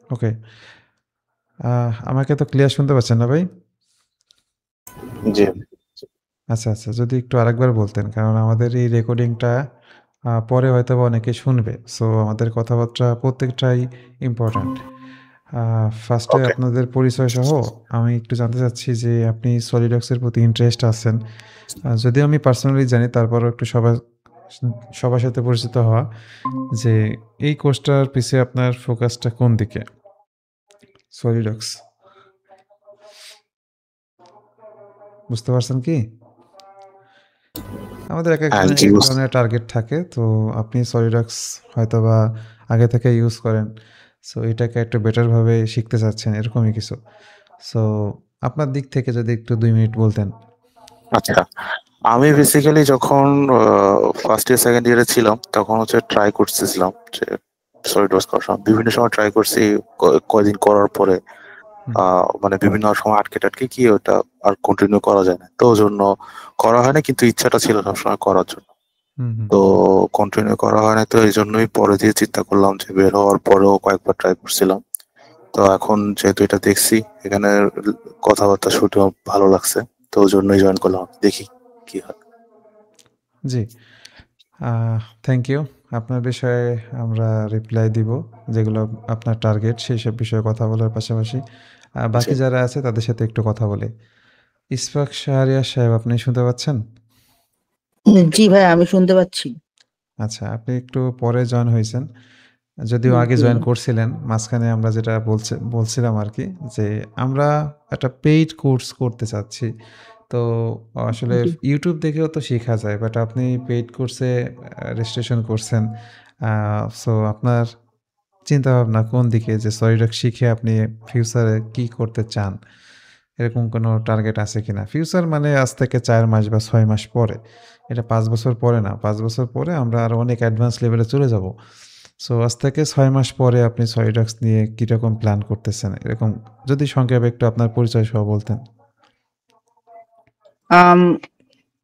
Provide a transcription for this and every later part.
ওকে। আমাকে তো ক্লিয়ার শুনতে পাচ্ছেন না ভাই? জি। আচ্ছা, আচ্ছা। যদি একটু আরেকবার বলতেন। কারণ আমাদের এই রেকর্ডিংটা পরে হয়তোবা অনেকে শুনবে। সো আমাদের কথাবার্তা প্রত্যেকটাই ইম্পোর্টেন্ট। আ ফার্স্টে ওকে। আপনাদের পরিচয় সহ আমি একটু জানতে চাচ্ছি যে আপনি SolidWorks এর প্রতি ইন্টারেস্ট আছেন। যদিও আমি পার্সোনালি জানি তারপরেও একটু সবার সাথে পরিচিত হওয়া যে এই কোর্সটার পিছে আপনার ফোকাসটা কোন দিকে? SolidWorks বুঝতে পারছেন কি? আমাদের হ্যাঁ, একেকজনের জি একেক বুঝতে ধরনের টার্গেট থাকে। তো আপনি SolidWorks হয়তোবা আগে থেকে ইউজ করেন। সো এটাকে একটু বেটার ভাবে শিখতে চাচ্ছেন এরকমই কিছু। সো আপনার দিক থেকে যদি একটু ২ মিনিট বলতেন। আচ্ছা। আমি বেসিক্যালি যখন ফার্স্ট ইয়ার সেকেন্ড ইয়ারে ছিলাম তখন হচ্ছে ট্রাই করতেছিলাম যে সলিডওয়ার্কস করার সময় বিভিন্ন সময় ট্রাই করছি। কয়দিন করার পরে হুম, মানে বিভিন্ন সময় আটকে টাটকে কি ওটা আর কন্টিনিউ করা যায় না, তো ওই জন্য করা হয় না, কিন্তু ইচ্ছাটা ছিল সবসময় করার জন্য। হুম, হুম। তো কন্টিনিউ করা হয় না, তো এই জন্যই পরে দিয়ে চিন্তা করলাম যে বের হওয়ার পরেও কয়েকবার ট্রাই করছিলাম। তো এখন যেহেতু এটা দেখছি, এখানে কথাবার্তা শুনেও ভালো লাগছে, তো ওই জন্যই জয়েন করলাম, দেখি কি হয়। জি। Thank you. আপনার বিষয়ে আমরা রিপ্লাই দিব। যেগুলো আপনার টার্গেট সেইসব বিষয়ে কথা বলার পাশাপাশি জি। বাকি যারা আছে তাদের সাথে একটু কথা বলি। ইসফাক শাহরিয়ার সাহেব আপনি শুনতে পাচ্ছেন? জি ভাই, আমি শুনতে পাচ্ছি। আচ্ছা, আপনি একটু পরে জয়েন হইছেন। যদিও আগে জি। জয়েন করছিলেন। মাঝখানে আমরা যেটা বলছিলাম আরকি যে, আমরা একটা পেইড কোর্স করতে চাচ্ছি। তো আসলে জি। YouTube দেখেও তো শিখা যায়। বাট আপনি পেইড কোর্সে রেজিস্ট্রেশন করছেন। আ সো আপনার চিন্তাভাবনা কোন দিকে যে SolidWorks শিখে আপনি ফিউচারে কি করতে চান? এরকম কোনো টার্গেট আছে কিনা? ফিউচার মানে আজ থেকে ৪ মাস বা ৬ মাস পরে। এটা ৫ বছর পরে না। ৫ বছর পরে আমরা আরো অনেক অ্যাডভান্স লেভেলে চলে যাবো। সো আজ থেকে ৬ মাস পরে আপনি SolidWorks নিয়ে কিরকম প্ল্যান করতেছেন? এরকম যদি সংক্ষেপে একটু আপনার পরিচয় সহ বলতেন। আম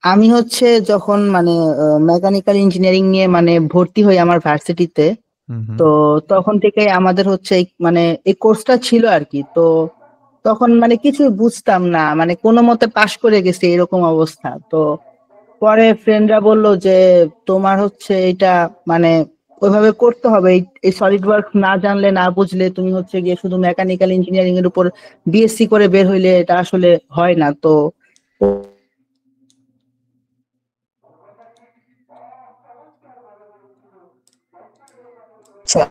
আমি হচ্ছে যখন মানে মেকানিক্যাল ইঞ্জিনিয়ারিং নিয়ে মানে ভর্তি হই আমার ভার্সিটিতে, হুম, হুম। তো তখন থেকেই আমাদের হচ্ছে মানে এই কোর্সটা ছিল আরকি। তো তখন মানে কিছুই বুঝতাম না। মানে কোনমতে পাস করে গেছি এরকম অবস্থা। তো পরে ফ্রেন্ডরা বলল যে তোমার হচ্ছে এটা মানে ওইভাবে করতে হবে। এই সলিড ওয়ার্ক না জানলে না বুঝলে তুমি হচ্ছে গিয়ে শুধু মেকানিক্যাল ইঞ্জিনিয়ারিং এর উপর বিএসসি করে বের হইলে এটা আসলে হয় না। তো আচ্ছা,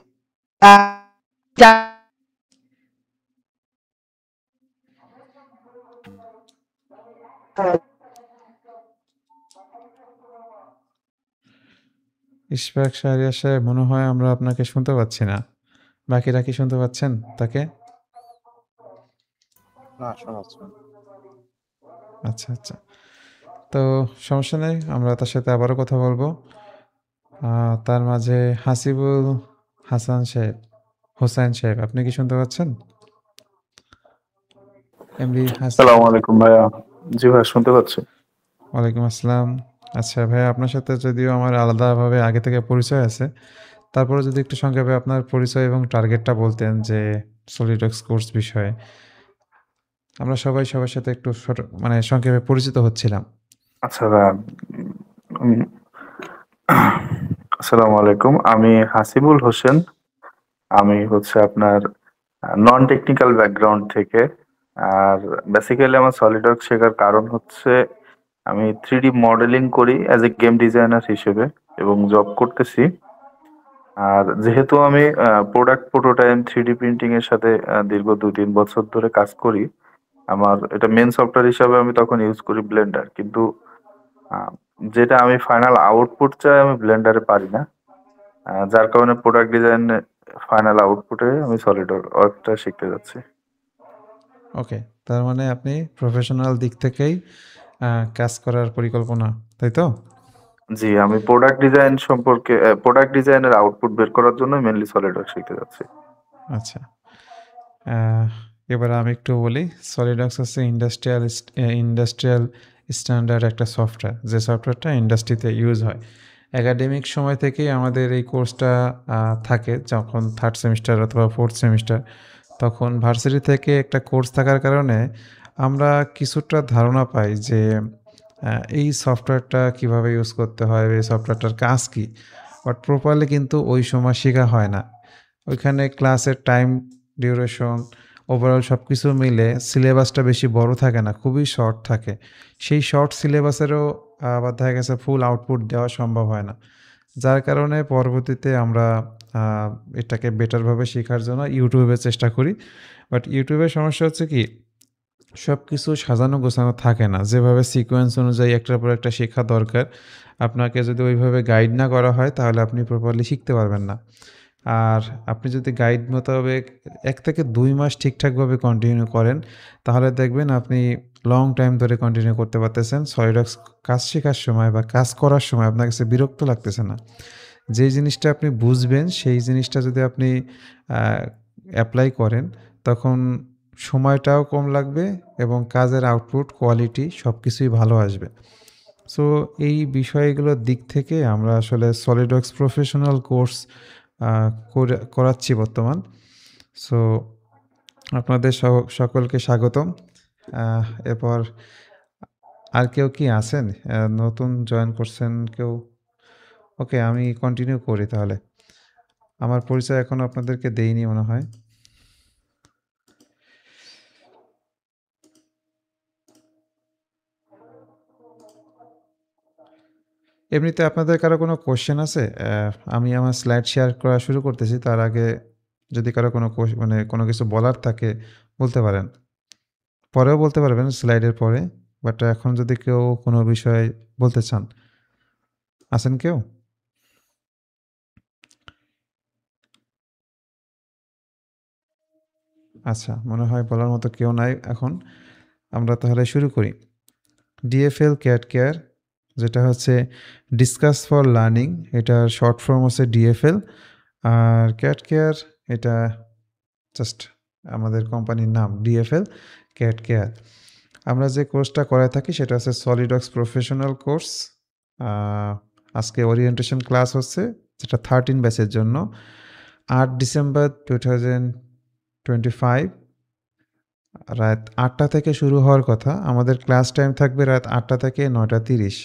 ইশফাক শাহরিয়ার সাহেব মনে হয় আমরা আপনাকে শুনতে পাচ্ছি না। বাকিরা কি শুনতে পাচ্ছেন তাকে? না, শোনা যাচ্ছে না। আচ্ছা, আচ্ছা। তো সমস্যা নেই। আমরা তার সাথে আবারও কথা বলব। তার মাঝে হাসিবুল হোসাইন সাহেব আপনি কি শুনতে পাচ্ছেন? এমডি সালাম আলাইকুম ভাইয়া। জি ভাই, শুনতে পাচ্ছি। ওয়ালাইকুম আসসালাম। আচ্ছা ভাইয়া আপনার সাথে যদিও আমার আলাদাভাবে আগে থেকে পরিচয় আছে। তারপরেও যদি একটু সংক্ষেপে আপনার পরিচয় এবং টার্গেটটা বলতেন যে SolidWorks কোর্স বিষয়ে। আমরা সবাই সবার সাথে একটু মানে সংক্ষেপে পরিচিত হচ্ছিলাম। আচ্ছা ভাইয়া, উম, আসসালামু আলাইকুম। আমি হাসিবুল হোসেন। আমি হচ্ছে আপনার নন টেকনিক্যাল ব্যাকগ্রাউন্ড থেকে। আর বেসিক্যালি আমার সলিডওয়ার্কস শেখার কারণ হচ্ছে আমি 3D মডেলিং করি অ্যাজ এ গেম ডিজাইনার হিসেবে এবং জব করতেছি। আর যেহেতু আমি প্রোডাক্ট প্রোটোটাইপ 3D প্রিন্টিং এর সাথে দীর্ঘ ২-৩ বছর ধরে কাজ করি, আমার এটা মেন সফটওয়্যার হিসাবে আমি তখন ইউজ করি ব্লেন্ডার। কিন্তু আহ, যেটা আমি ফাইনাল আউটপুট চাই আমি ব্লেন্ডারে পারি না। যার কারণে প্রোডাক্ট ডিজাইন ফাইনাল আউটপুটে আমি সলিড ওয়ার্কটা শিখতে যাচ্ছি। ওকে। তার মানে আপনি প্রফেশনাল দিক থেকেই কাজ করার পরিকল্পনা, তাই তো? জি, আমি প্রোডাক্ট ডিজাইনের আউটপুট বের করার জন্য মেনলি সলিড ওয়ার্ক শিখতে যাচ্ছি। আচ্ছা। আহ, এবার আমি একটু বলি SolidWorks হচ্ছে ইন্ডাস্ট্রিয়াল স্ট্যান্ডার্ড একটা সফটওয়্যার যে সফটওয়্যারটা ইন্ডাস্ট্রিতে ইউজ হয়। একাডেমিক সময় থেকেই আমাদের এই কোর্সটা থাকে যখন 3rd সেমিস্টার অথবা 4th সেমিস্টার। তখন ভার্সিটি থেকে একটা কোর্স থাকার কারণে আমরা কিছুটা ধারণা পাই যে এই সফটওয়্যারটা কিভাবে ইউজ করতে হয়, এই সফটওয়্যারটার কাজ কী? বাট প্রপারলি কিন্তু ওই সময় শেখা হয় না। ওইখানে ক্লাসের টাইম ডিউরেশন ওভারঅল সবকিছু মিলে সিলেবাসটা বেশি বড় থাকে না, খুবই শর্ট থাকে। সেই শর্ট সিলেবাসেরও আবার দেখা গেছে ফুল আউটপুট দেওয়া সম্ভব হয় না। যার কারণে পরবর্তীতে আমরা আ এটাকে বেটারভাবে শেখার জন্য YouTube এ চেষ্টা করি। বাট YouTube এর সমস্যা হচ্ছে কি, সবকিছু সাজানো গোছানো থাকে না। যেভাবে সিকোয়েন্স অনুযায়ী একটার পর একটা শেখা দরকার, আপনাকে যদি ওইভাবে গাইড না করা হয় তাহলে আপনি প্রপারলি শিখতে পারবেন না। আর আপনি যদি গাইড মোতাবেক ১ থেকে ২ মাস ঠিকঠাকভাবে কন্টিনিউ করেন, তাহলে দেখবেন আপনি লং টাইম ধরে কন্টিনিউ করতে পারতেছেন। সলিডওয়ার্কস কাজ শেখার সময় বা কাজ করার সময় আপনার কাছে বিরক্ত লাগতেছে না। যেই জিনিসটা আপনি বুঝবেন, সেই জিনিসটা যদি আপনি আ এপ্লাই করেন, তখন সময়টাও কম লাগবে এবং কাজের আউটপুট, কোয়ালিটি সবকিছুই ভালো আসবে। সো এই বিষয়গুলোর দিক থেকে আমরা আসলে সলিডওয়ার্কস প্রফেশনাল কোর্স আ করাচ্ছি বর্তমান। সো আপনাদের সকলকে স্বাগতম। এরপর আর কেউ কি আছেন? নতুন জয়েন করছেন কেউ? ওকে, আমি কন্টিনিউ করি তাহলে। আমার পরিচয় এখনো আপনাদেরকে দেইনি মনে হয়। এমনিতে আপনাদের কারো কোনো কোয়েশ্চেন আছে? আমি আমার স্লাইড শেয়ার করা শুরু করতেছি। তার আগে যদি কারো কোনো মানে কোনো কিছু বলার থাকে বলতে পারেন। পরেও বলতে পারবেন স্লাইডের পরে। বাট এখন যদি কেউ কোনো বিষয় বলতে চান। আছেন কেউ? আচ্ছা, মনে হয় বলার মতো কেউ নাই এখন। আমরা তাহলে শুরু করি। ডিএফএল ক্যাট কেয়ার, যেটা হচ্ছে ডিসকাস ফর লার্নিং, এটার শর্ট ফর্ম হচ্ছে ডিএফএল। আর ক্যাট কেয়ার এটা জাস্ট আমাদের কোম্পানির নাম, ডিএফএল ক্যাট কেয়ার। আমরা যে কোর্সটা করায় থাকি সেটা হচ্ছে সলিডওয়ার্কস প্রফেশনাল কোর্স। আজকে ওরিয়েন্টেশন ক্লাস হচ্ছে, যেটা 13 ব্যাচের জন্য। 8 ডিসেম্বর 2025 রাত ৮টা থেকে শুরু হওয়ার কথা। আমাদের ক্লাস টাইম থাকবে রাত ৮টা থেকে ৯টা ৩০।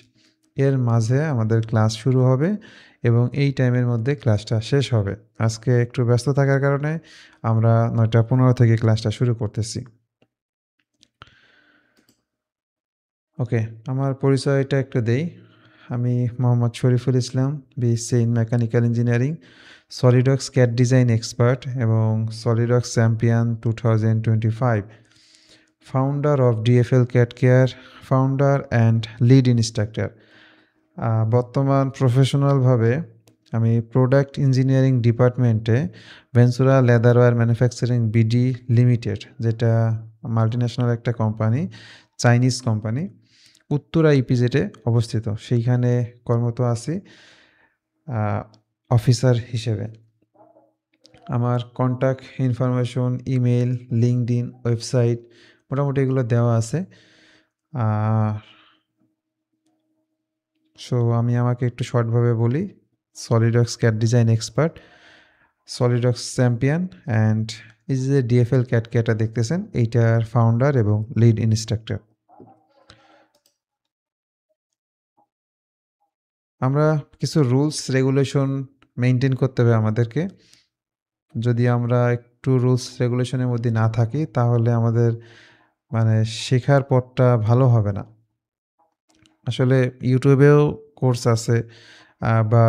এর মাঝে আমাদের ক্লাস শুরু হবে এবং এই টাইমের মধ্যে ক্লাসটা শেষ হবে। আজকে একটু ব্যস্ত থাকার কারণে আমরা ৯টা ১৫ থেকে ক্লাসটা শুরু করতেছি। ওকে, আমার পরিচয়টা একটু দেই। আমি Mohammad Shariful Islam, BSc in mechanical engineering, SolidWorks CAD design expert এবং SolidWorks champion 2025, founder of DFL cat care, founder and lead instructor. বর্তমান প্রফেশনালভাবে আমি প্রোডাক্ট ইঞ্জিনিয়ারিং ডিপার্টমেন্টে Ventura leatherware manufacturing BD limited, যেটা মাল্টিন্যাশনাল একটা কোম্পানি, চাইনিজ কোম্পানি, উত্তরা ইপিজেডে অবস্থিত, সেইখানে কর্মরত আছি অফিসার হিসেবে। আমার contact information, email, LinkedIn, website মোটামুটি এগুলো দেওয়া আছে। সো আমি আমাকে একটু শর্টভাবে বলি। SolidWorks CAD design expert, SolidWorks champion and এই যে ডিএফএল ক্যাট কেয়ারটা দেখতেছেন, এইটার ফাউন্ডার এবং লিড ইনস্ট্রাক্টর। আমরা কিছু রুলস রেগুলেশন মেইনটেইন করতে হবে আমাদেরকে। যদি আমরা একটু রুলস রেগুলেশনের মধ্যে না থাকি তাহলে আমাদের মানে শেখার পথটা ভালো হবে না। আসলে ইউটিউবেও কোর্স আছে, বা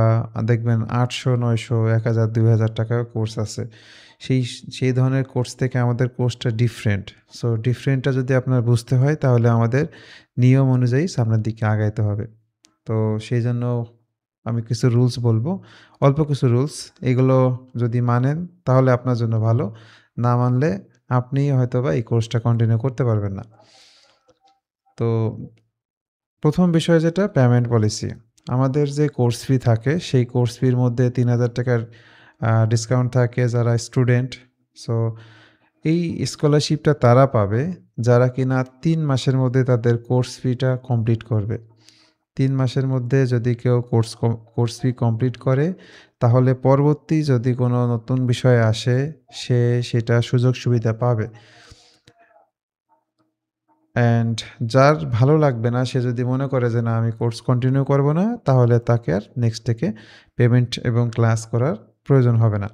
দেখবেন ৮০০, ৯০০, ১,০০০, ২,০০০ টাকায়ও কোর্স আছে। সেই ধরনের কোর্স থেকে আমাদের কোর্সটা ডিফারেন্ট। সো ডিফারেন্টটা যদি আপনার বুঝতে হয় তাহলে আমাদের নিয়ম অনুযায়ী সামনের দিকে আগাইতে হবে। তো সেইজন্য আমি কিছু রুলস বলবো। অল্প কিছু রুলস, এগুলো যদি মানেন তাহলে আপনার জন্য ভালো। না মানলে আপনি হয়তোবা এই কোর্সটা কন্টিনিউ করতে পারবেন না। তো ১ম বিষয় যেটা, পেমেন্ট পলিসি। আমাদের যে কোর্স ফি থাকে সেই কোর্স ফির মধ্যে ৩,০০০ টাকার ডিসকাউন্ট থাকে যারা স্টুডেন্ট। সো এই স্কলারশিপটা তারা পাবে যারা কিনা ৩ মাসের মধ্যে তাদের কোর্স ফিটা কমপ্লিট করবে। 3 মাসের মধ্যে যদি কেউ কোর্স ফি কমপ্লিট করে, তাহলে পরবর্তী যদি কোনো নতুন বিষয় আসে, সে সেটা সুযোগ সুবিধা পাবে। অ্যান্ড যার ভালো লাগবে না, সে যদি মনে করে যে না আমি কোর্স কন্টিনিউ করব না, তাহলে তাকে আর নেক্সট থেকে পেমেন্ট এবং ক্লাস করার প্রয়োজন হবে না।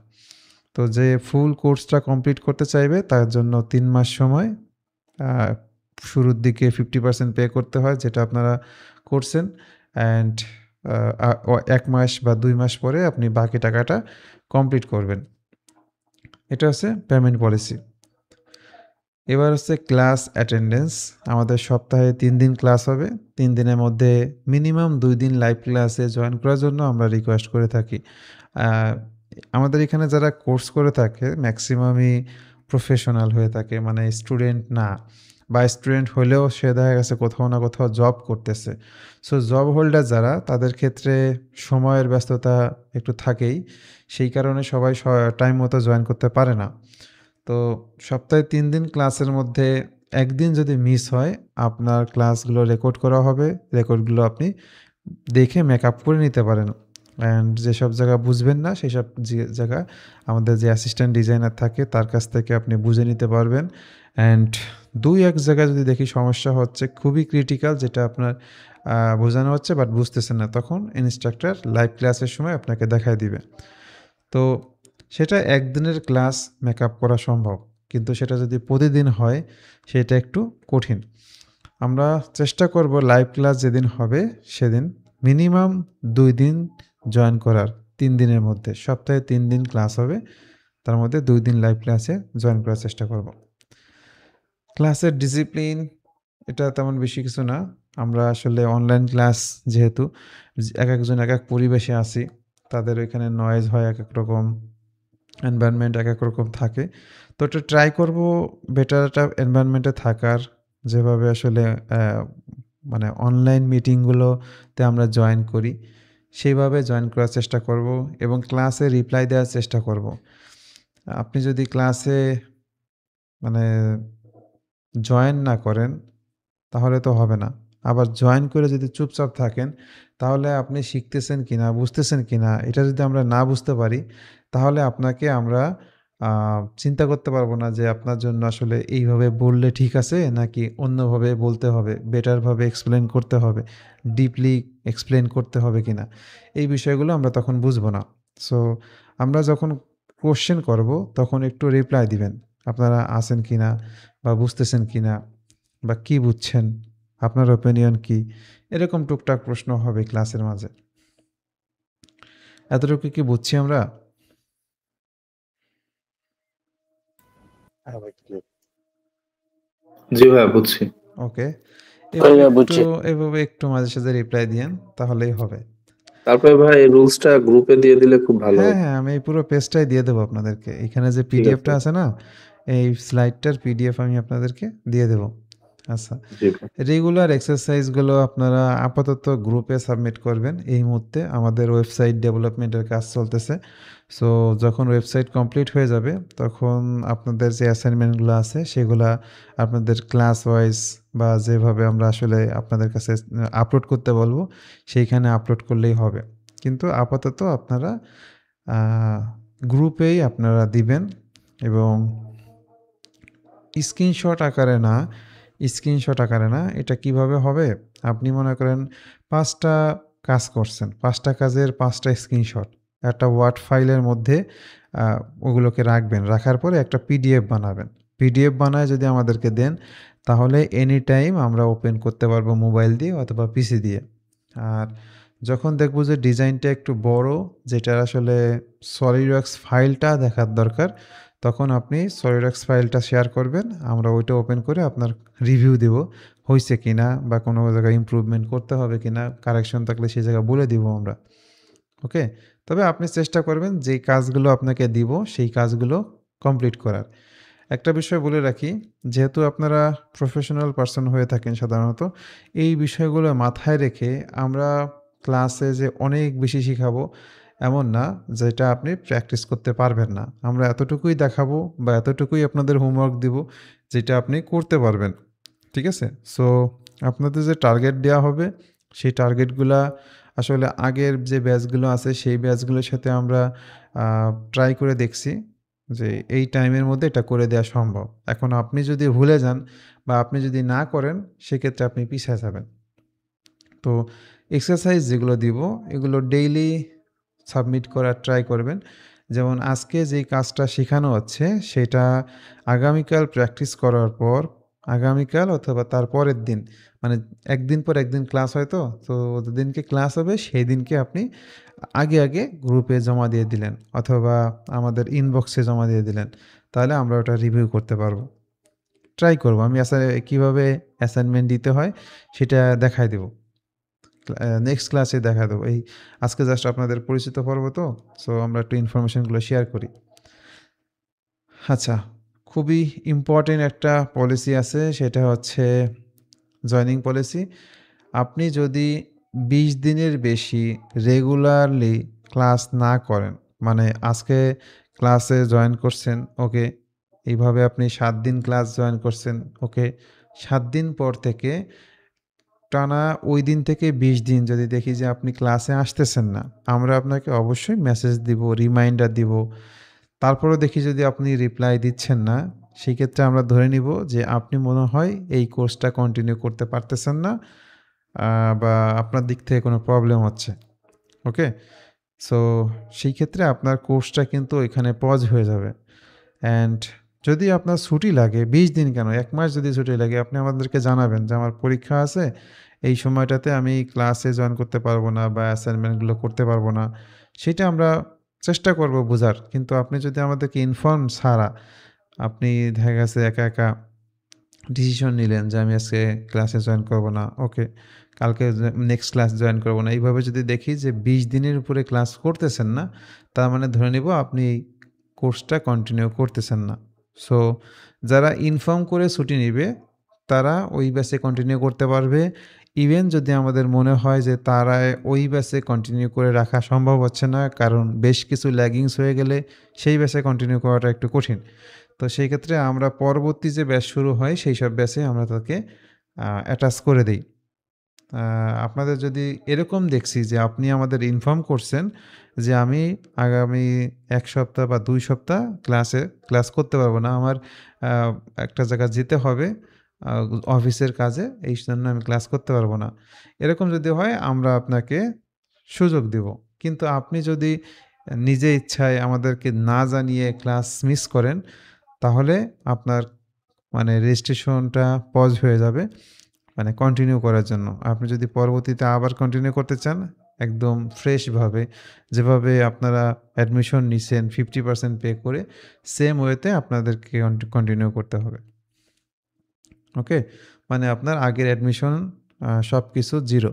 তো যে ফুল কোর্সটা কমপ্লিট করতে চাইবে তার জন্য 3 মাস সময় শুরুর দিকে 50% পে করতে হয়, যেটা আপনারা করছেন। অ্যান্ড 1 মাস বা 2 মাস পরে আপনি বাকি টাকাটা কমপ্লিট করবেন। এটা হচ্ছে পেমেন্ট পলিসি। এবার হচ্ছে ক্লাস অ্যাটেন্ডেন্স। আমাদের সপ্তাহে 3 দিন ক্লাস হবে। 3 দিনের মধ্যে মিনিমাম 2 দিন লাইভ ক্লাসে জয়েন করার জন্য আমরা রিকোয়েস্ট করে থাকি। আমাদের এখানে যারা কোর্স করে থাকে ম্যাক্সিমামই প্রফেশনাল হয়ে থাকে, মানে স্টুডেন্ট না, বা স্টুডেন্ট হলেও সে দেখা গেছে কোথাও না কোথাও জব করতেছে। সো জব হোল্ডার যারা, তাদের ক্ষেত্রে সময়ের ব্যস্ততা একটু থাকেই। সেই কারণে সবাই টাইম মতো জয়েন করতে পারে না। তো সপ্তাহে 3 দিন ক্লাসের মধ্যে 1 দিন যদি মিস হয়, আপনার ক্লাসগুলো রেকর্ড করা হবে। রেকর্ডগুলো আপনি দেখে মেকআপ করে নিতে পারেন। অ্যান্ড যেসব জায়গা বুঝবেন না, সেসব জায়গা আমাদের যে অ্যাসিস্ট্যান্ট ডিজাইনার থাকে তার কাছ থেকে আপনি বুঝে নিতে পারবেন। অ্যান্ড 2-1 জায়গায় যদি দেখি সমস্যা হচ্ছে, খুবই ক্রিটিক্যাল, যেটা আপনার বোঝানো হচ্ছে বাট বুঝতেছেন না, তখন ইনস্ট্রাক্টর লাইভ ক্লাসের সময় আপনাকে দেখায় দিবে। তো সেটা একদিনের ক্লাস মেকআপ করা সম্ভব, কিন্তু সেটা যদি প্রতিদিন হয় সেটা একটু কঠিন। আমরা চেষ্টা করব লাইভ ক্লাস যেদিন হবে সেদিন মিনিমাম 2 দিন জয়েন করার, 3 দিনের মধ্যে। সপ্তাহে 3 দিন ক্লাস হবে, তার মধ্যে 2 দিন লাইভ ক্লাসে জয়েন করার চেষ্টা করব। ক্লাসের ডিসিপ্লিন এটা তেমন বেশি কিছু না। আমরা আসলে অনলাইন ক্লাস যেহেতু, একেকজন একেক পরিবেশে আছি, তাদের ওইখানে নয়েজ হয় একেক রকম, এনভায়রনমেন্ট একেক রকম থাকে। তো এটা ট্রাই করব বেটার একটা এনভায়রনমেন্টে থাকার, যেভাবে আসলে মানে অনলাইন মিটিংগুলোতে আমরা জয়েন করি, সেইভাবে জয়েন করার চেষ্টা করব এবং ক্লাসে রিপ্লাই দেওয়ার চেষ্টা করব। আপনি যদি ক্লাসে মানে জয়েন না করেন তাহলে তো হবে না। আবার জয়েন করে যদি চুপচাপ থাকেন, তাহলে আপনি শিখতেছেন কিনা, বুঝতেছেন কিনা, এটা যদি আমরা না বুঝতে পারি, তাহলে আপনাকে আমরা চিন্তা করতে পারবো না যে আপনার জন্য আসলে এইভাবে বললে ঠিক আছে নাকি অন্যভাবে বলতে হবে, বেটারভাবে এক্সপ্লেন করতে হবে, ডিপলি এক্সপ্লেন করতে হবে কিনা। এই বিষয়গুলো আমরা তখন বুঝবো না। সো আমরা যখন কোয়েশ্চেন করব তখন একটু রিপ্লাই দিবেন। আপনারা আছেন কিনা, বা বুঝতেছেন কিনা, বা কি বুঝছেন, আপনার ওপিনিয়ন কি, এরকম টুকটাক প্রশ্ন হবে ক্লাসের মাঝে। এতটুকু কি বুঝছি আমরা? জি ভাইয়া, বুঝছি। ওকে, ভাইয়া বুঝছি। এভাবে একটু মাঝে সাঝে রিপ্লাই দিয়েন, তাহলেই হবে। তারপরে ভাই এই রুলসটা গ্রুপে দিয়ে দিলে খুব ভালো হ্যাঁ হতো। হ্যাঁ, আমি এই পুরো পেজটাই দিয়ে দেবো আপনাদেরকে। এখানে যে ঠিক পিডিএফটা আছে। আছে না, এই স্লাইডটার পিডিএফ আমি আপনাদেরকে দিয়ে দেবো। আচ্ছা, জি ভাই। রেগুলার এক্সারসাইজগুলো আপনারা আপাতত গ্রুপে সাবমিট করবেন। এই মুহূর্তে আমাদের ওয়েবসাইট ডেভেলপমেন্টের কাজ চলতেছে। সো যখন ওয়েবসাইট কমপ্লিট হয়ে যাবে, তখন আপনাদের যে অ্যাসাইনমেন্টগুলো আছে সেগুলা আপনাদের ক্লাস ওয়াইজ বা যেভাবে আমরা আসলে আপনাদের কাছে আপলোড করতে বলবো, সেইখানে আপলোড করলেই হবে। কিন্তু আপাতত আপনারা গ্রুপেই আপনারা দিবেন, এবং স্ক্রিনশট আকারে না। এটা কিভাবে হবে? আপনি মনে করেন 5টা কাজ করছেন, 5টা কাজের 5টা স্ক্রিনশট একটা ওয়ার্ড ফাইলের মধ্যে ওগুলোকে রাখবেন। রাখার পরে একটা পিডিএফ বানাবেন। পিডিএফ বানায় যদি আমাদেরকে দেন, তাহলে এনি টাইম আমরা ওপেন করতে পারবো মোবাইল দিয়ে অথবা পিসি দিয়ে। আর যখন দেখবো যে ডিজাইনটা একটু বড়, যেটা আসলে সলিডওয়ার্কস ফাইলটা দেখার দরকার, তখন আপনি সলিডওয়ার্কস ফাইলটা শেয়ার করবেন। আমরা ওইটা ওপেন করে আপনার রিভিউ দেব, হয়েছে কিনা বা কোনো জায়গায় ইমপ্রুভমেন্ট করতে হবে কিনা, কারেকশন থাকলে সেই জায়গা বলে দিব আমরা। ওকে, তবে আপনি চেষ্টা করবেন যেই কাজগুলো আপনাকে দিব সেই কাজগুলো কমপ্লিট করার। একটা বিষয় বলে রাখি, যেহেতু আপনারা প্রফেশনাল পারসন হয়ে থাকেন সাধারণত, এই বিষয়গুলো মাথায় রেখে আমরা ক্লাসে যে অনেক বেশি শিখাবো এমন না, যেটা আপনি প্র্যাকটিস করতে পারবেন না। আমরা এতটুকুই দেখাবো বা এতটুকুই আপনাদের হোমওয়ার্ক দিব যেটা আপনি করতে পারবেন। ঠিক আছে? সো আপনাদের যে টার্গেট দেওয়া হবে সেই টার্গেটগুলা আসলে আগের যে ব্যাচগুলো আছে সেই ব্যাচগুলোর সাথে আমরা ট্রাই করে দেখছি যে এই টাইমের মধ্যে এটা করে দেওয়া সম্ভব। এখন আপনি যদি ভুলে যান বা আপনি যদি না করেন সেক্ষেত্রে আপনি পিছায় যাবেন। তো এক্সারসাইজ যেগুলো দিব এগুলো ডেইলি সাবমিট করার ট্রাই করবেন। যেমন আজকে যেই কাজটা শেখানো হচ্ছে সেটা আগামীকাল প্র্যাকটিস করার পর আগামীকাল অথবা তার পরের দিন মানে একদিন পর একদিন ক্লাস হয় তো যেদিনকে ক্লাস হবে সেই দিনকে আপনি আগে গ্রুপে জমা দিয়ে দিলেন অথবা আমাদের ইনবক্সে জমা দিয়ে দিলেন। তাহলে আমরা ওটা রিভিউ করতে পারবো। ট্রাই করব। আমি কীভাবে অ্যাসাইনমেন্ট দিতে হয় সেটা দেখায় দেব। নেক্সট ক্লাসে দেখা দেবো। আজকে জাস্ট আপনাদের পরিচিত পর্ব তো, সো আমরা একটু ইনফরমেশনগুলো শেয়ার করি। আচ্ছা, খুবই ইম্পর্টেন্ট একটা পলিসি আছে, সেটা হচ্ছে জয়েনিং পলিসি। আপনি যদি 20 দিনের বেশি রেগুলারলি ক্লাস না করেন, মানে আজকে ক্লাসে জয়েন করছেন, ওকে, এইভাবে আপনি 7 দিন ক্লাস জয়েন করছেন, ওকে, 7 দিন পর থেকে টানা ওই দিন থেকে 20 দিন যদি দেখি যে আপনি ক্লাসে আসতেছেন না, আমরা আপনাকে অবশ্যই মেসেজ দিব, রিমাইন্ডার দিব। তারপরেও দেখি যদি আপনি রিপ্লাই দিচ্ছেন না, সেক্ষেত্রে আমরা ধরে নিব যে আপনি মনে হয় এই কোর্সটা কন্টিনিউ করতে পারতেছেন না, বা আপনার দিক থেকে কোনো প্রবলেম হচ্ছে। ওকে, সো সেই ক্ষেত্রে আপনার কোর্সটা কিন্তু এখানে পজ হয়ে যাবে। অ্যান্ড যদি আপনার ছুটি লাগে 20 দিন কেন, 1 মাস যদি ছুটি লাগে, আপনি আমাদেরকে জানাবেন যে আমার পরীক্ষা আছে, এই সময়টাতে আমি ক্লাসে জয়েন করতে পারবো না বা অ্যাসাইনমেন্টগুলো করতে পারবো না। সেটা আমরা চেষ্টা করব বোঝার। কিন্তু আপনি যদি আমাদেরকে ইনফর্ম ছাড়া আপনি দেখা গেছে একা ডিসিশন নিলেন যে আমি আজকে ক্লাসে জয়েন করব না, ওকে, কালকে নেক্সট ক্লাস জয়েন করব না, এইভাবে যদি দেখি যে 20 দিনের উপরে ক্লাস করতেছেন না, তার মানে ধরে নিব আপনি কোর্সটা কন্টিনিউ করতেছেন না। সো যারা ইনফর্ম করে ছুটি নিবে তারা ওই ব্যাচে কন্টিনিউ করতে পারবে। ইভেন যদি আমাদের মনে হয় যে তারা ওই ব্যাচে কন্টিনিউ করে রাখা সম্ভব হচ্ছে না, কারণ বেশ কিছু ল্যাগিংস হয়ে গেলে সেই ব্যাচে কন্টিনিউ করাটা একটু কঠিন। তো সেই ক্ষেত্রে আমরা পরবর্তী যে ব্যাচ শুরু হয় সেই সব ব্যাচে আমরা তাকে অ্যাটাচ করে দিই। আপনাদের যদি এরকম দেখছি যে আপনি আমাদের ইনফর্ম করছেন যে আমি আগামী 1 সপ্তাহ বা 2 সপ্তাহ ক্লাস করতে পারবো না, আমার একটা জায়গায় যেতে হবে অফিসের কাজে, এই জন্য আমি ক্লাস করতে পারবো না, এরকম যদি হয় আমরা আপনাকে সুযোগ দেব। কিন্তু আপনি যদি নিজে ইচ্ছায় আমাদেরকে না জানিয়ে ক্লাস মিস করেন, তাহলে আপনার মানে রেজিস্ট্রেশনটা পজ হয়ে যাবে, মানে কন্টিনিউ করার জন্য। আপনি যদি পরবর্তীতে আবার কন্টিনিউ করতে চান একদম ফ্রেশভাবে, যেভাবে আপনারা অ্যাডমিশন নিছেন 50% পে করে, সেম ওয়েতে আপনাদেরকে কন্টিনিউ করতে হবে। ওকে, মানে আপনার আগের অ্যাডমিশন সব কিছু জিরো।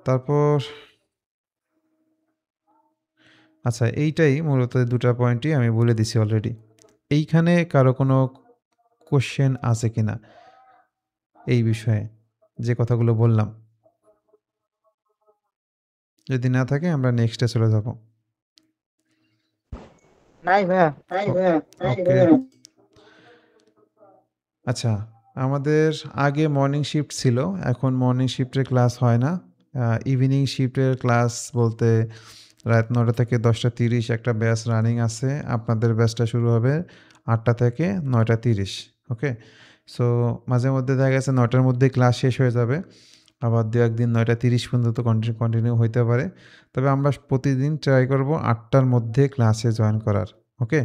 তারপর আচ্ছা, এইটাই মূলত 2টা পয়েন্টই আমি বলে দিছি অলরেডি। এইখানে কারো কোনো কোশ্চেন আছে কিনা এই বিষয়ে যে কথাগুলো বললাম? যদি না থাকে আমরা নেক্সটে চলে যাব। নাই ভাইয়া। ওকে, আচ্ছা, আমাদের আগে মর্নিং শিফট ছিল, এখন মর্নিং শিফটের ক্লাস হয় না। ইভিনিং শিফটের ক্লাস বলতে রাত 9টা থেকে 10টা 30 একটা ব্যাচ রানিং আছে। আপনাদের ব্যাচটা শুরু হবে 8টা থেকে 9টা 30। ওকে, সো মাঝে মধ্যে দেখা গেছে 9টার মধ্যে ক্লাস শেষ হয়ে যাবে, আবার 2-1 দিন 9টা 30 পর্যন্ত কন্টিনিউ হইতে পারে। তবে আমরা প্রতিদিন ট্রাই করব 8টার মধ্যে ক্লাসে জয়েন করার। ওকে,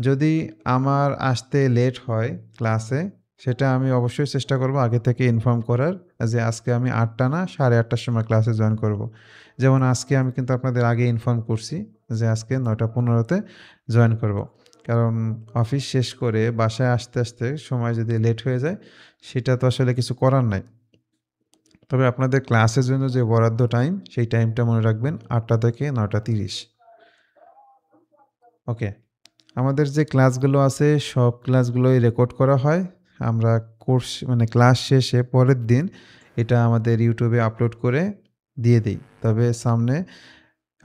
যদি আমার আসতে লেট হয় ক্লাসে, সেটা আমি অবশ্যই চেষ্টা করব আগে থেকে ইনফর্ম করার যে আজকে আমি 8টা না 8:30টার সময় ক্লাসে জয়েন করব। যেমন আজকে আমি কিন্তু আপনাদের আগে ইনফর্ম করছি যে আজকে 9টা 15তে জয়েন করব। কারণ অফিস শেষ করে বাসায় আসতে সময় যদি লেট হয়ে যায়, সেটা তো আসলে কিছু করার নাই। তবে আপনাদের ক্লাসের জন্য যে বরাদ্দ টাইম, সেই টাইমটা মনে রাখবেন 8টা থেকে 9টা 30। ওকে, আমাদের যে ক্লাসগুলো আছে সব ক্লাসগুলোই রেকর্ড করা হয়। আমরা কোর্স মানে ক্লাস শেষে পরের দিন এটা আমাদের ইউটিউবে আপলোড করে দিয়ে দিই। তবে সামনে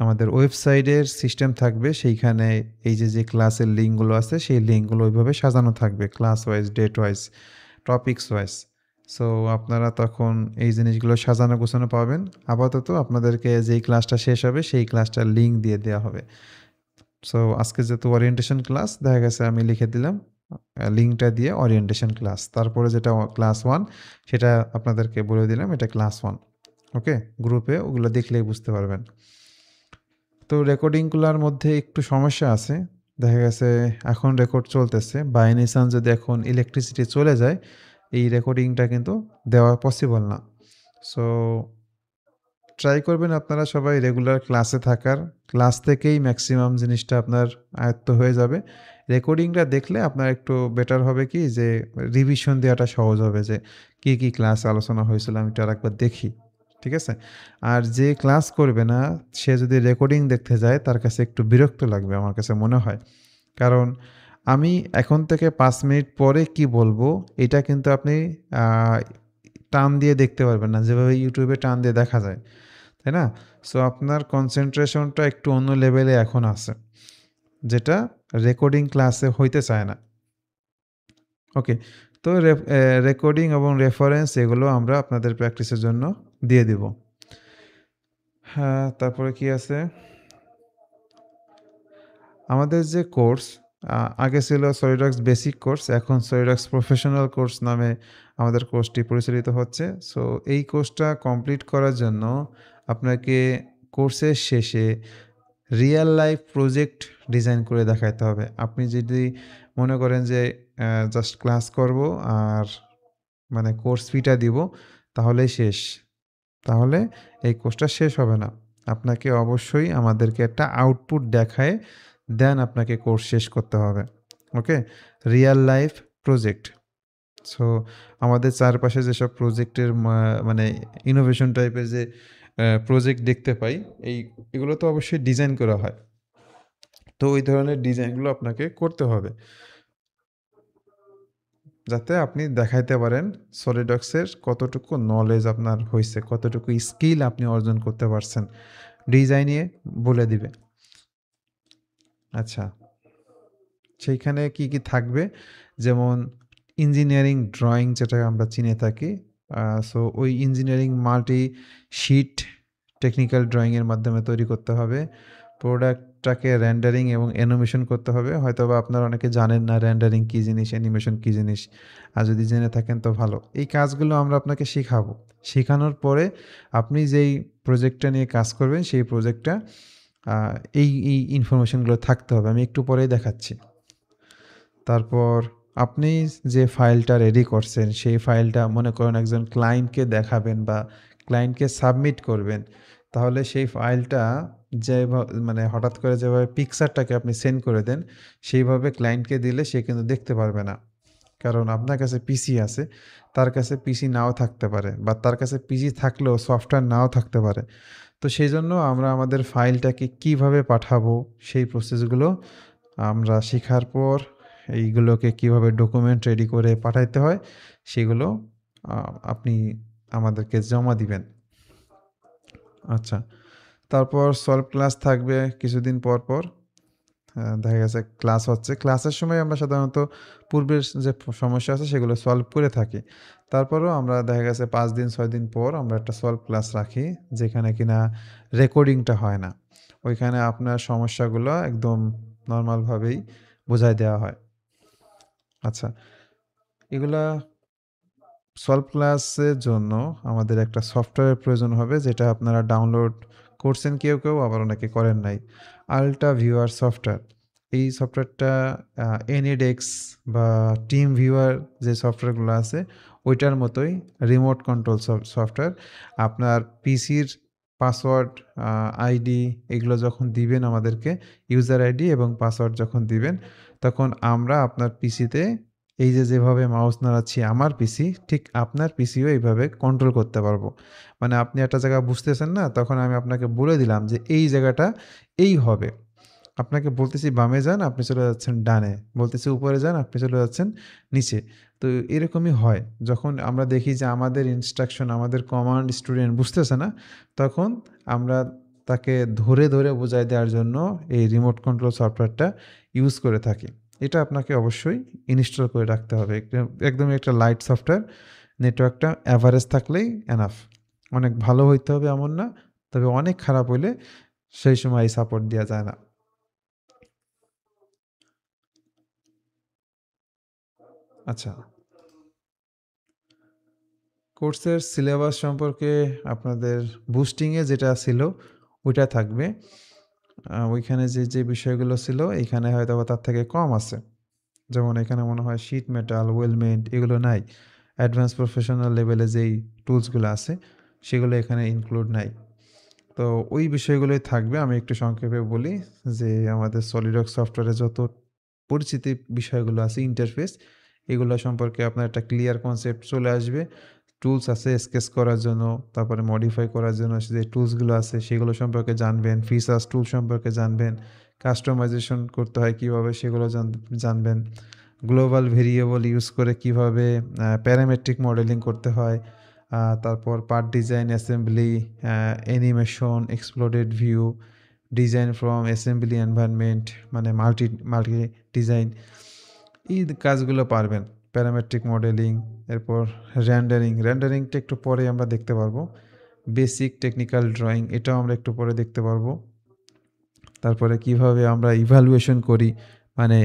আমাদের ওয়েবসাইটের সিস্টেম থাকবে, সেইখানে এই যে ক্লাসের লিঙ্কগুলো আছে সেই লিঙ্কগুলো ওইভাবে সাজানো থাকবে class wise, date wise, topics wise. So আপনারা তখন এই জিনিসগুলো সাজানো গোছানো পাবেন। আপাতত আপনাদেরকে যেই ক্লাসটা শেষ হবে সেই ক্লাসটার লিঙ্ক দিয়ে দেওয়া হবে। সো আজকে যেহেতু ওরিয়েন্টেশন ক্লাস, দেখা গেছে আমি লিখে দিলাম লিঙ্কটা দিয়ে ওরিয়েন্টেশন ক্লাস। তারপরে যেটা ক্লাস 1 সেটা আপনাদেরকে বলে দিলাম এটা ক্লাস 1। ওকে? গ্রুপে ওগুলো দেখলেই বুঝতে পারবেন। তো রেকর্ডিংগুলোর মধ্যে একটু সমস্যা আছে। দেখা গেছে এখন রেকর্ড চলতেছে। বাই এনি চান্স যদি এখন ইলেকট্রিসিটি চলে যায়, এই রেকর্ডিংটা কিন্তু দেওয়া পসিবল না। সো ট্রাই করবেন আপনারা সবাই রেগুলার ক্লাসে থাকার। ক্লাস থেকেই ম্যাক্সিমাম জিনিসটা আপনার আয়ত্ত হয়ে যাবে। রেকর্ডিংটা দেখলে আপনার একটু বেটার হবে কি যে রিভিশন দেওয়াটা সহজ হবে যে কী ক্লাস আলোচনা হয়েছিল আমি একটু আরেকবার দেখি। ঠিক আছে? আর যে ক্লাস করবে না সে যদি রেকর্ডিং দেখতে যায় তার কাছে একটু বিরক্ত লাগবে আমার কাছে মনে হয়। কারণ আমি এখন থেকে 5 মিনিট পরে কি বলবো এটা কিন্তু আপনি আ টান দিয়ে দেখতে পারবেন না। যেভাবে YouTube এ টান দিয়ে দেখা যায়। তাই না? সো আপনার কনসেনট্রেশনটা একটু অন্য লেভেলে এখন আছে। যেটা রেকর্ডিং ক্লাসে হইতে চায় না। ওকে? তো রেকর্ডিং এবং রেফারেন্স এগুলো আমরা আপনাদের প্র্যাকটিসের জন্য দিয়ে দিব। হ্যাঁ, তারপরে কি আছে? আমাদের যে কোর্স আগে ছিল সলিডওয়ার্কস বেসিক কোর্স, এখন সলিডওয়ার্কস প্রফেশনাল কোর্স নামে আমাদের কোর্সটি পরিচালিত হচ্ছে। সো এই কোর্সটা কমপ্লিট করার জন্য আপনাকে কোর্সের শেষে রিয়াল লাইফ প্রজেক্ট ডিজাইন করে দেখাইতে হবে। আপনি যদি মনে করেন যে জাস্ট ক্লাস করব আর মানে কোর্স ফিটা দিব তাহলেই শেষ। তাহলে এই কোর্সটা শেষ হবে না। আপনাকে অবশ্যই আমাদেরকে একটা আউটপুট দেখায় দেন আপনাকে কোর্স শেষ করতে হবে। Okay? Real life project. So আমাদের চারপাশে যেসব প্রজেক্টের মানে ইনোভেশন টাইপের যে প্রজেক্ট দেখতে পাই এগুলো তো অবশ্যই ডিজাইন করা হয়। তো ওই ধরনের ডিজাইনগুলো আপনাকে করতে হবে। যাতে আপনি দেখাইতে পারেন সলিডওয়ার্কসের কতটুকু নলেজ আপনার হইছে, কতটুকু স্কিল আপনি অর্জন করতে পারছেন। ডিজাইনে বলে দিবে। আচ্ছা, সেইখানে কি থাকবে? যেমন ইঞ্জিনিয়ারিং ড্রয়িং যেটা আমরা চিনে থাকি। সো ওই ইঞ্জিনিয়ারিং মাল্টি শিট টেকনিক্যাল ড্রয়িংয়ের মাধ্যমে তৈরি করতে হবে। প্রোডাক্টটাকে রেন্ডারিং এবং অ্যানিমেশন করতে হবে। হয়তোবা আপনারা অনেকে জানেন না রেন্ডারিং কী জিনিস, অ্যানিমেশন কী জিনিস। আর যদি জেনে থাকেন তো ভালো। এই কাজগুলো আমরা আপনাকে শিখাবো। শেখানোর পরে আপনি যেই প্রজেক্টটা নিয়ে কাজ করবেন সেই প্রজেক্টটা এই ইনফরমেশনগুলো থাকতে হবে। আমি একটু পরেই দেখাচ্ছি। তারপর আপনি যে ফাইলটা রেডি করছেন সেই ফাইলটা মনে করেন একজন ক্লায়েন্টকে দেখাবেন বা ক্লায়েন্টকে সাবমিট করবেন। তাহলে সেই ফাইলটা মানে হঠাৎ করে যেভাবে পিকচারটাকে আপনি সেন্ড করে দেন সেইভাবে ক্লায়েন্টকে দিলে সে কিন্তু দেখতে পারবে না। কারণ আপনার কাছে পিসি আছে, তার কাছে পিসি নাও থাকতে পারে বা তার কাছে পিসি থাকলেও সফটওয়্যার নাও থাকতে পারে। তো সেইজন্য আমরা আমাদের ফাইলটাকে কিভাবে পাঠাবো সেই প্রসেসগুলো আমরা শেখার পর এইগুলোকে কিভাবে ডকুমেন্ট রেডি করে পাঠাইতে হয় সেগুলো আপনি আমাদেরকে জমা দিবেন। আচ্ছা, তারপর সলভ ক্লাস থাকবে কিছুদিন পর। দেখা গেছে ক্লাস হচ্ছে। ক্লাসের সময় আমরা সাধারণত পূর্বের যে সমস্যা আছে সেগুলো সলভ করে থাকি। তারপরেও আমরা দেখা গেছে 5 দিন 6 দিন পর আমরা একটা সলভ ক্লাস রাখি যেখানে কিনা রেকর্ডিংটা হয় না। ওইখানে আপনার সমস্যাগুলো একদম নরমালভাবেই বুঝাই দেওয়া হয়। আচ্ছা, এগুলা সলভ ক্লাসের জন্য আমাদের একটা সফটওয়্যারের প্রয়োজন হবে যেটা আপনারা ডাউনলোড করছেন কেউ আবার অনেকে করেন নাই। Ultra viewer software. এই সফটওয়্যারটা এনিডেক্স বা টিম ভিউয়ার যে সফটওয়্যারগুলো আছে ওইটার মতোই রিমোট কন্ট্রোল সফটওয়্যার। আপনার পিসির পাসওয়ার্ড, আইডি এগুলো যখন দিবেন আমাদেরকে, ইউজার আইডি এবং পাসওয়ার্ড যখন দিবেন তখন আমরা আপনার পিসিতে এই যেভাবে মাউস নাড়াচ্ছি আমার পিসি, ঠিক আপনার পিসিও এইভাবে কন্ট্রোল করতে পারবো। মানে আপনি একটা জায়গা বুঝতেছেন না, তখন আমি আপনাকে বলে দিলাম যে এই জায়গাটা এই হবে। আপনাকে বলতেছি বামে যান, আপনি চলে যাচ্ছেন ডানে। বলতেছি উপরে যান, আপনি চলে যাচ্ছেন নিচে। তো এরকমই হয়। যখন আমরা দেখি যে আমাদের ইনস্ট্রাকশন, আমাদের কমান্ড স্টুডেন্ট বুঝতেছে না, তখন আমরা তাকে ধরে বুঝাই দেওয়ার জন্য এই রিমোট কন্ট্রোল সফটওয়্যারটা ইউজ করে থাকি। এটা আপনাকে অবশ্যই ইনস্টল করে রাখতে হবে। একদমই একটা লাইট সফটওয়্যার। নেটওয়ার্কটা এভারেজ থাকলেই এনাফ। অনেক ভালো হইতে হবে এমন না, তবে অনেক খারাপ হইলে সেই সময় এই সাপোর্ট দেওয়া যায় না। আচ্ছা, কোর্সের সিলেবাস সম্পর্কে আপনাদের বুস্টিংয়ে যেটা ছিল ওইটা থাকবে। ওইখানে যে বিষয়গুলো ছিল এখানে হয়তো তার থেকে কম আছে। যেমন এখানে মনে হয় শিট মেটাল, ওয়েলমেন্ট এগুলো নাই। অ্যাডভান্স প্রফেশনাল লেভেলে যেই টুলসগুলো আছে সেগুলো এখানে ইনক্লুড নাই। তো ওই বিষয়গুলোই থাকবে। আমি একটু সংক্ষেপে বলি যে আমাদের সলিডওয়ার্কস সফটওয়্যারে যত পরিচিতি বিষয়গুলো আছে, ইন্টারফেস, এগুলো সম্পর্কে আপনার একটা ক্লিয়ার কনসেপ্ট চলে আসবে। টুলস আছে স্কেচ করার জন্য, তারপরে মডিফাই করার জন্য যে টুলসগুলো আছে সেগুলো সম্পর্কে জানবেন। ফিচার্স টুল সম্পর্কে জানবেন। কাস্টমাইজেশন করতে হয় কীভাবে সেগুলো জানবেন। গ্লোবাল ভেরিয়েবল ইউজ করে কীভাবে প্যারামেট্রিক মডেলিং করতে হয়। তারপর part design, assembly, animation, exploded view, design from assembly environment, মানে মাল্টি ডিজাইন, এই কাজগুলো পারবেন। প্যারামেট্রিক মডেলিং, এরপর রেন্ডারিংটা একটু পরে আমরা দেখতে পারবো। বেসিক টেকনিক্যাল ড্রয়িং, এটাও আমরা একটু পরে দেখতে পারবো। তারপরে কিভাবে আমরা ইভ্যালুয়েশন করি, মানে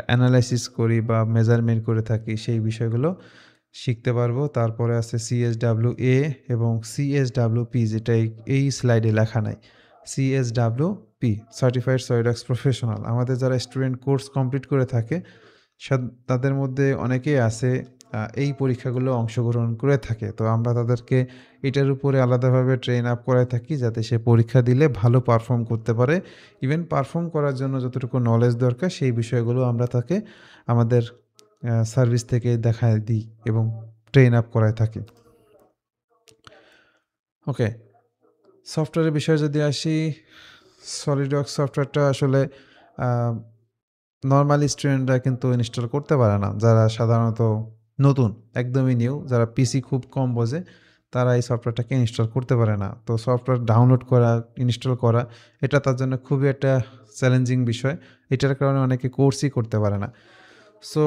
অ্যানালাইসিস করি বা মেজারমেন্ট করে থাকি, সেই বিষয়গুলো শিখতে পারবো। তারপরে আছে CSWA এবং CSWP, যেটা এই স্লাইডে লেখা নাই। CSWP certified SolidWorks professional. আমাদের যারা স্টুডেন্ট কোর্স কমপ্লিট করে থাকে তাদের মধ্যে অনেকেই আছে এই পরীক্ষাগুলো অংশগ্রহণ করে থাকে। তো আমরা তাদেরকে এটার উপরে আলাদাভাবে ট্রেন আপ করায় থাকি যাতে সে পরীক্ষা দিলে ভালো পারফর্ম করতে পারে। ইভেন পারফর্ম করার জন্য যতটুকু নলেজ দরকার সেই বিষয়গুলো আমরা তাকে আমাদের সার্ভিস থেকে দেখায় দিই এবং ট্রেন আপ করায় থাকি। ওকে, সফটওয়্যারের বিষয়ে যদি আসি, সলিডওয়ার্কস সফটওয়্যারটা আসলে নর্মালি স্টুডেন্টরা কিন্তু ইনস্টল করতে পারে না। যারা সাধারণত নতুন, একদমই নিউ, যারা পিসি খুব কম বোঝে, তারা এই সফটওয়্যারটাকে ইনস্টল করতে পারে না। তো সফটওয়্যার ডাউনলোড করা, ইনস্টল করা, এটা তার জন্য খুবই একটা চ্যালেঞ্জিং বিষয়। এটার কারণে অনেকে কোর্সই করতে পারে না। সো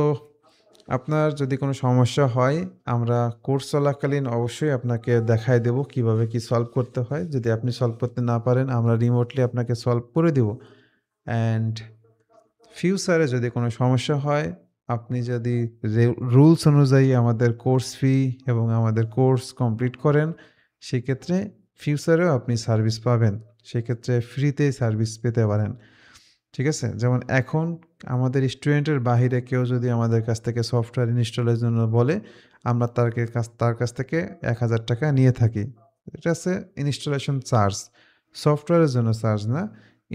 আপনার যদি কোনো সমস্যা হয়, আমরা কোর্স চলাকালীন অবশ্যই আপনাকে দেখায় দেব কিভাবে কি সলভ করতে হয়। যদি আপনি সলভ করতে না পারেন, আমরা রিমোটলি আপনাকে সলভ করে দেব। অ্যান্ড ফিউচারে যদি কোনো সমস্যা হয়, আপনি যদি রুলস অনুযায়ী আমাদের কোর্স ফি এবং আমাদের কোর্স কমপ্লিট করেন, সেক্ষেত্রে ফিউচারেও আপনি সার্ভিস পাবেন। সেক্ষেত্রে ফ্রিতেই সার্ভিস পেতে পারেন। ঠিক আছে? যেমন এখন আমাদের স্টুডেন্টের বাহিরে কেউ যদি আমাদের কাছ থেকে সফটওয়্যার ইনস্টলের জন্য বলে, আমরা তার কাছ থেকে ১,০০০ টাকা নিয়ে থাকি। এটা হচ্ছে ইনস্টলেশন চার্জ। সফটওয়্যারের জন্য চার্জ না,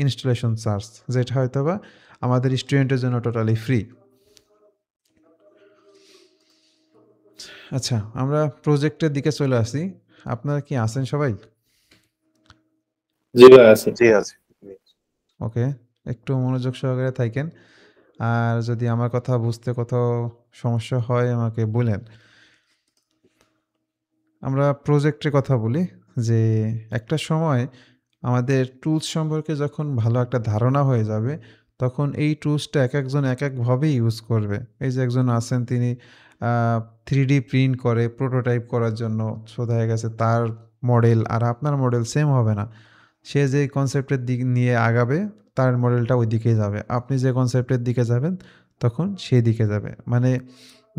ইনস্টলেশন চার্জ, যেটা হয়তোবা আমাদের স্টুডেন্টের জন্য টোটালি ফ্রি। আচ্ছা, আমরা প্রজেক্টের দিকে চলে আসি। আপনারা কি আছেন সবাই? জি ভাই, আছি। জি আছে। ওকে, একটু মনোযোগ সহকারে থাকেন। আর যদি আমার কথা বুঝতে কোথাও সমস্যা হয় আমাকে বলেন। আমরা প্রজেক্টের কথা বলি যে একটা সময় আমাদের টুলস সম্পর্কে যখন ভালো একটা ধারণা হয়ে যাবে, তখন এই টুলসটা একেকজন একেকভাবে ইউজ করবে। এই যে একজন আছেন, তিনি 3D প্রিন্ট করে প্রোটোটাইপ করার জন্য। সো দেখা গেছে তার মডেল আর আপনার মডেল সেম হবে না। সে যে কনসেপ্টের দিক নিয়ে আগাবে, তার মডেলটা ওই দিকেই যাবে। আপনি যে কনসেপ্টের দিকে যাবেন, তখন সেই দিকে যাবে। মানে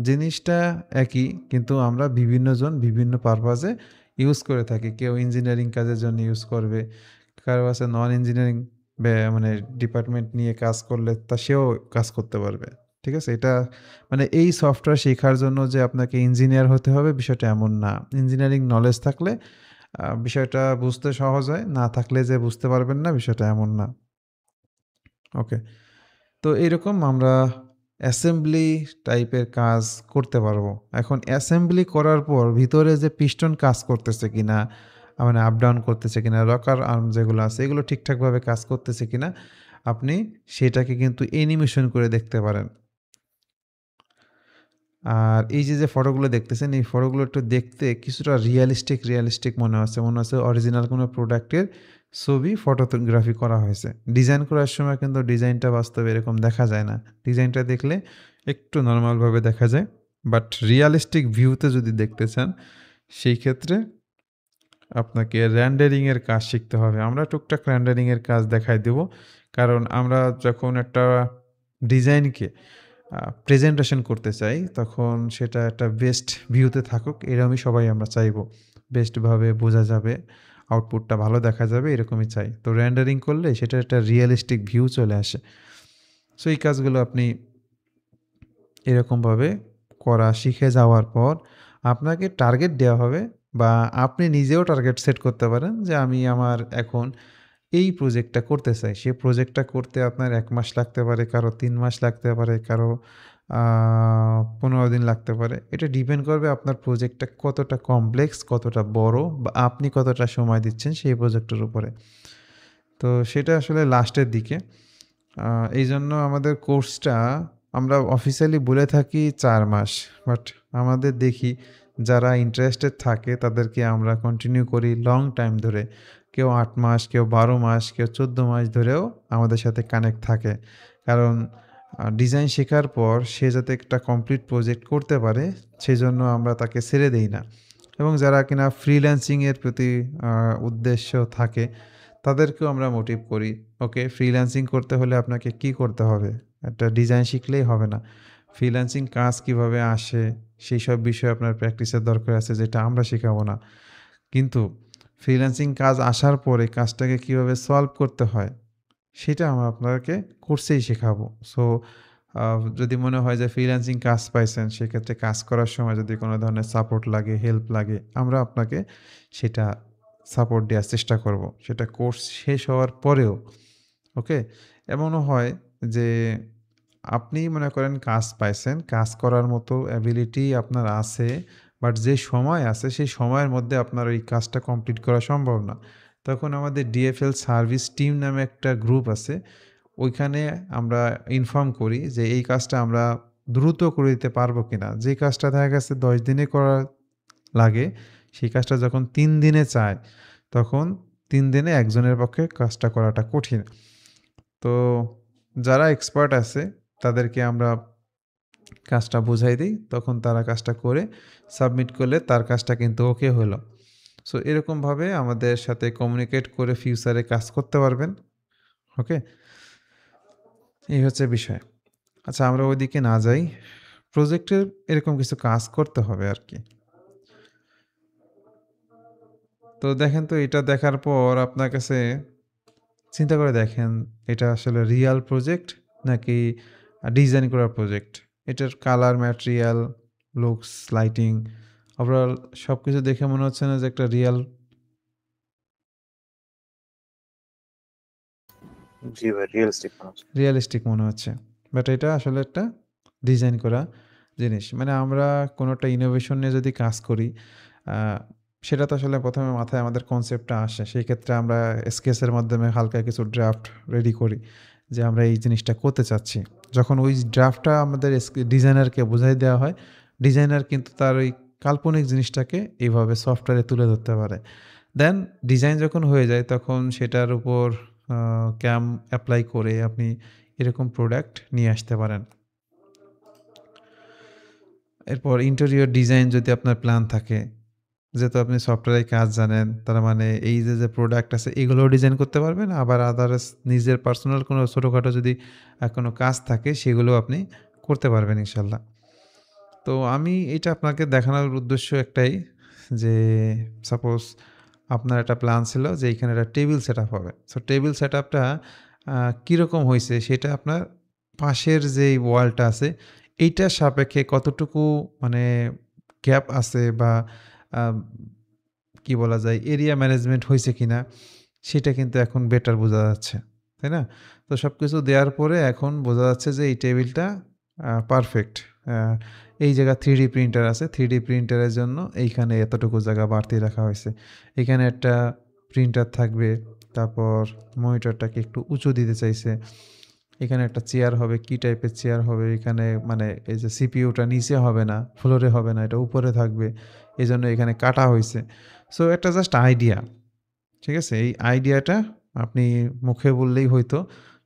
জিনিসটা একই, কিন্তু আমরা বিভিন্নজন বিভিন্ন পারপাজে ইউজ করে থাকি। কেউ ইঞ্জিনিয়ারিং কাজের জন্য ইউজ করবে, কারো আছে নন ইঞ্জিনিয়ারিং মানে ডিপার্টমেন্ট নিয়ে কাজ করলে সেও কাজ করতে পারবে। ঠিক আছে? এটা মানে এই সফটওয়্যার শেখার জন্য যে আপনাকে ইঞ্জিনিয়ার হতে হবে বিষয়টা এমন না। ইঞ্জিনিয়ারিং নলেজ থাকলে বিষয়টা বুঝতে সহজ হয়, না থাকলে যে বুঝতে পারবেন না বিষয়টা এমন না। ওকে, তো এরকম আমরা অ্যাসেম্বলি টাইপের কাজ করতে পারবো। এখন অ্যাসেম্বলি করার পর ভিতরে যে পিস্টন কাজ করতেছে কিনা, মানে আপ ডাউন করতেছে কিনা, রকার আর্ম যেগুলো আছে এগুলো ঠিকঠাকভাবে কাজ করতেছে কিনা, আপনি সেটাকে কিন্তু অ্যানিমেশন করে দেখতে পারেন। আর এই যে ফটোগুলো দেখতেছেন, এই ফটোগুলো একটু দেখতে কিছুটা রিয়ালিস্টিক মনে হচ্ছে অরিজিনাল কোনো প্রোডাক্টের ছবি ফটোগ্রাফি করা হয়েছে। ডিজাইন করার সময় কিন্তু ডিজাইনটা বাস্তবে এরকম দেখা যায় না। ডিজাইনটা দেখলে একটু নর্মালভাবে দেখা যায়, বাট রিয়ালিস্টিক ভিউতে যদি দেখতে চান, সেই ক্ষেত্রে আপনাকে রেন্ডারিংয়ের কাজ শিখতে হবে। আমরা টুকটাক রেন্ডারিংয়ের কাজ দেখাই দেব। কারণ আমরা যখন একটা ডিজাইনকে প্রেজেন্টেশন করতে চাই, তখন সেটা একটা বেস্ট ভিউতে থাকুক, এরকমই সবাই আমরা চাইবো। বেস্টভাবে বোঝা যাবে, আউটপুটটা ভালো দেখা যাবে, এরকমই চাই। তো রেন্ডারিং করলে সেটা একটা রিয়ালিস্টিক ভিউ চলে আসে। সো এই কাজগুলো আপনি এরকমভাবে করা শিখে যাওয়ার পর আপনাকে টার্গেট দেওয়া হবে, বা আপনি নিজেও টার্গেট সেট করতে পারেন যে আমি আমার এখন এই প্রজেক্টটা করতে চাই। সে প্রজেক্টটা করতে আপনার ১ মাস লাগতে পারে, কারো ৩ মাস লাগতে পারে, কারো ১৫ দিন লাগতে পারে। এটা ডিপেন্ড করবে আপনার প্রজেক্টটা কতটা কমপ্লেক্স, কতটা বড়, বা আপনি কতটা সময় দিচ্ছেন সেই প্রজেক্টের উপরে। তো সেটা আসলে লাস্টের দিকে। এইজন্য আমাদের কোর্সটা আমরা অফিসিয়ালি বলে থাকি ৪ মাস। বাট আমাদের দেখি যারা ইন্টারেস্টেড থাকে তাদেরকে আমরা কন্টিনিউ করি লং টাইম ধরে। কেউ ৮ মাস, কেউ ১২ মাস, কেউ ১৪ মাস ধরেও আমাদের সাথে কানেক্ট থাকে। কারণ ডিজাইন শেখার পর সে যাতে একটা কমপ্লিট প্রজেক্ট করতে পারে, সেজন্য আমরা তাকে ছেড়ে দেই না। এবং যারা কিনা ফ্রিল্যান্সিংয়ের প্রতি উদ্দেশ্য থাকে, তাদেরকেও আমরা মোটিভ করি। ওকে, ফ্রিল্যান্সিং করতে হলে আপনাকে কি করতে হবে? একটা ডিজাইন শিখলেই হবে না। ফ্রিল্যান্সিং কাজ কিভাবে আসে, সেই সব বিষয়ে আপনার প্র্যাকটিসের দরকার আছে, যেটা আমরা শেখাবো না। কিন্তু ফ্রিল্যান্সিং কাজ আসার পরে কাজটাকে কিভাবে সলভ করতে হয়, সেটা আমরা আপনাকে কোর্সেই শেখাবো। সো যদি মনে হয় যে ফ্রিল্যান্সিং কাজ পাইছেন, সেক্ষেত্রে কাজ করার সময় যদি কোনো ধরনের সাপোর্ট লাগে, হেল্প লাগে, আমরা আপনাকে সেটা সাপোর্ট দেওয়ার চেষ্টা করব। সেটা কোর্স শেষ হওয়ার পরেও। ওকে? এমনও হয় যে আপনি মনে করেন কাজ পাইছেন, কাজ করার মতো অ্যাবিলিটি আপনার আছে, বাট যে সময় আছে সেই সময়ের মধ্যে আপনার ওই কাজটা কমপ্লিট করা সম্ভব না। তখন আমাদের ডিএফএল সার্ভিস টিম নামে একটা গ্রুপ আছে। ওইখানে আমরা ইনফর্ম করি যে এই কাজটা আমরা দ্রুত করে দিতে পারবো কিনা। যে কাজটা দেখা গেছে ১০ দিনে করা লাগে, সেই কাজটা যখন ৩ দিনে চায়, তখন ৩ দিনে একজনের পক্ষে কাজটা করাটা কঠিন। তো যারা এক্সপার্ট আছে তাদেরকে আমরা কাজটা বুঝাই দিই, তখন তারা কাজটা করে সাবমিট করলে তার কাজটা কিন্তু ওকে হলো। সো এরকমভাবে আমাদের সাথে কমিউনিকেট করে ফিউচারে কাজ করতে পারবেন। ওকে? এই হচ্ছে বিষয়। আচ্ছা, আমরা ওইদিকে না যাই। প্রজেক্টের এরকম কিছু কাজ করতে হবে আরকি। তো দেখেন, তো এটা দেখার পর আপনার কাছে চিন্তা করে দেখেন, এটা আসলে রিয়াল প্রজেক্ট নাকি ডিজাইন করা প্রজেক্ট? এটার colour, material, looks, lighting, overall সবকিছু দেখে মনে হচ্ছে না যে একটা জি ভাই, রিয়েলিস্টিক মানুষ। রিয়ালিস্টিক মনে হচ্ছে। বাট এটা আসলে একটা ডিজাইন করা জিনিস। মানে আমরা কোনো একটা ইনোভেশন নিয়ে যদি কাজ করি, আ সেটা তো আসলে ১ম এ মাথায় আমাদের কনসেপ্টটা আসে। সেই ক্ষেত্রে আমরা স্কেচের মাধ্যমে হালকা কিছু ড্রাফট রেডি করি যে আমরা এই জিনিসটা করতে চাচ্ছি। যখন ওই ড্রাফটটা আমাদের ডিজাইনারকে বুঝাই দেওয়া হয়, ডিজাইনার কিন্তু তার ওই কাল্পনিক জিনিসটাকে এইভাবে সফটওয়্যারে তুলে ধরতে পারে। দেন ডিজাইন যখন হয়ে যায়, তখন সেটার উপর ক্যাম এপ্লাই করে আপনি এরকম প্রোডাক্ট নিয়ে আসতে পারেন। এরপর ইন্টেরিয়র ডিজাইন যদি আপনার প্ল্যান থাকে, যেহেতু আপনি সফটওয়্যারে কাজ জানেন, তার মানে এই যে প্রোডাক্ট আছে এগুলোও ডিজাইন করতে পারবেন। আবার আদারস নিজের পার্সোনাল কোনো ছোটোখাটো যদি কোনো কাজ থাকে, সেগুলোও আপনি করতে পারবেন ইনশাল্লাহ। তো আমি এটা আপনাকে দেখানোর উদ্দেশ্য একটাই যে, সাপোজ আপনার একটা প্ল্যান ছিল যে এইখানে একটা টেবিল সেটআপ হবে। সো টেবিল সেটআপটা কীরকম হইছে সেটা আপনার পাশের যেই ওয়ালটা আছে, এইটার সাপেক্ষে কতটুকু মানে গ্যাপ আছে, বা আ কি বলা যায়, এরিয়া ম্যানেজমেন্ট হইছে কিনা, সেটা কিন্তু এখন বেটার বোঝা যাচ্ছে। তাই না? তো সবকিছু দেওয়ার পরে এখন বোঝা যাচ্ছে যে এই টেবিলটা পারফেক্ট। আ এই জায়গায় 3D প্রিন্টার আছে। 3D প্রিন্টারের জন্য এইখানে এতটুকু জায়গা বাড়তি রাখা হইছে। এখানে একটা প্রিন্টার থাকবে। তারপর মনিটরটাকে একটু উঁচু দিতে চাইছে। এখানে একটা চেয়ার হবে, কি টাইপের চেয়ার হবে, এখানে মানে এই যে সিপিইউটা নিচে হবে না, ফ্লোরে হবে না, এটা উপরে থাকবে। এজন্য এখানে কাটা হইছে। সো একটা জাস্ট আইডিয়া। ঠিক আছে? এই আইডিয়াটা আপনি মুখে বললেই হইতো।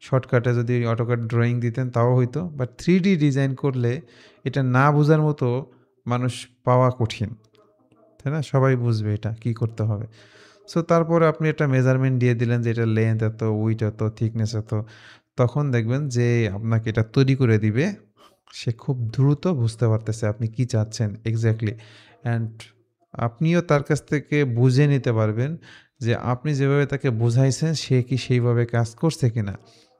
শর্টকাটে যদি অটোক্যাড ড্রয়িং দিতেন তাও হইতো। বাট 3D ডিজাইন করলে এটা না বোঝার মতো মানুষ পাওয়া কঠিন, তাই না? সবাই বুঝবে এটা কি করতে হবে। সো তারপরে আপনি একটা মেজারমেন্ট দিয়ে দিলেন যে এটার লেন্থ এত, উইডথ এত, থিকনেস এত। তখন দেখবেন যে আপনাকে এটা তৈরি করে দিবে। সে খুব দ্রুত বুঝতে পারতেছে আপনি কি চাচ্ছেন এক্সাক্টলি। অ্যান্ড আপনিও তার কাছ থেকে বুঝে নিতে পারবেন যে আপনি যেভাবে তাকে বুঝাইছেন সে কি সেইভাবে কাজ করছে কিনা।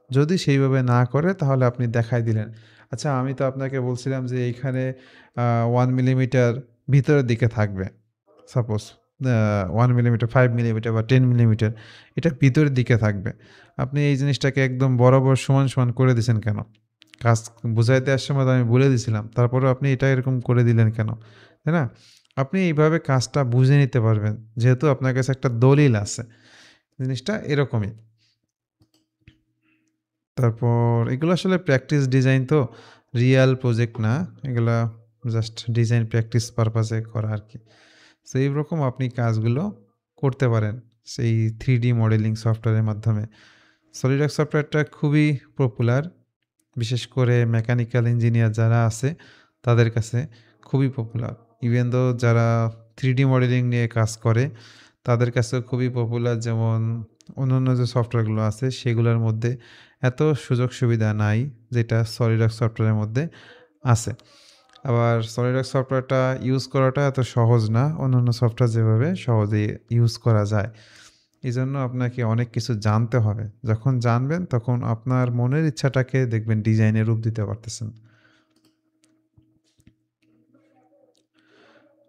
যদি সেইভাবে না করে তাহলে আপনি দেখাই দিলেন। আচ্ছা, আমি তো আপনাকে বলছিলাম যে এইখানে 1 মিলিমিটার ভিতরের দিকে থাকবে। সাপোজ 1 মিলিমিটার, 5 মিলিমিটার বা 10 মিলিমিটার এটা ভিতরের দিকে থাকবে। আপনি এই জিনিসটাকে একদম বরাবর সমান, সমান করে দিছেন কেন? কাজ বুঝাইতে আসার সময় তো আমি বলে দিছিলাম। তারপরেও আপনি এটা এরকম করে দিলেন কেন? তাই না? আপনি এইভাবে কাজটা বুঝে নিতে পারবেন। যেহেতু আপনার কাছে একটা দলিল আছে। জিনিসটা এরকমই। তারপর এগুলো আসলে প্র্যাকটিস ডিজাইন তো, রিয়াল প্রজেক্ট না। এগুলা জাস্ট ডিজাইন প্র্যাকটিস পারপাসে করা আরকি। সো এইরকম আপনি কাজগুলো করতে পারেন সেই 3D মডেলিং সফটওয়্যারের মাধ্যমে। সলিডওয়ার্কস সফটওয়্যারটা খুবই পপুলার। বিশেষ করে মেকানিক্যাল ইঞ্জিনিয়ার যারা আছে তাদের কাছে খুবই পপুলার। ইভেন দো যারা 3D মডেলিং নিয়ে কাজ করে তাদের কাছেও খুবই পপুলার। যেমন অন্যান্য যে সফটওয়্যারগুলো আছে সেগুলোর মধ্যে এত সুযোগ সুবিধা নাই যেটা সলিডওয়ার্কস সফটওয়্যারের মধ্যে আছে। আবার সলিডওয়ার্কস সফটওয়্যারটা ইউজ করাটা এত সহজ না অন্যান্য সফটওয়্যার যেভাবে সহজেই ইউজ করা যায়। এজন্য আপনাকে অনেক কিছু জানতে হবে। যখন জানবেন তখন আপনার মনের ইচ্ছাটাকে দেখবেন ডিজাইনে রূপ দিতে পারতেছেন।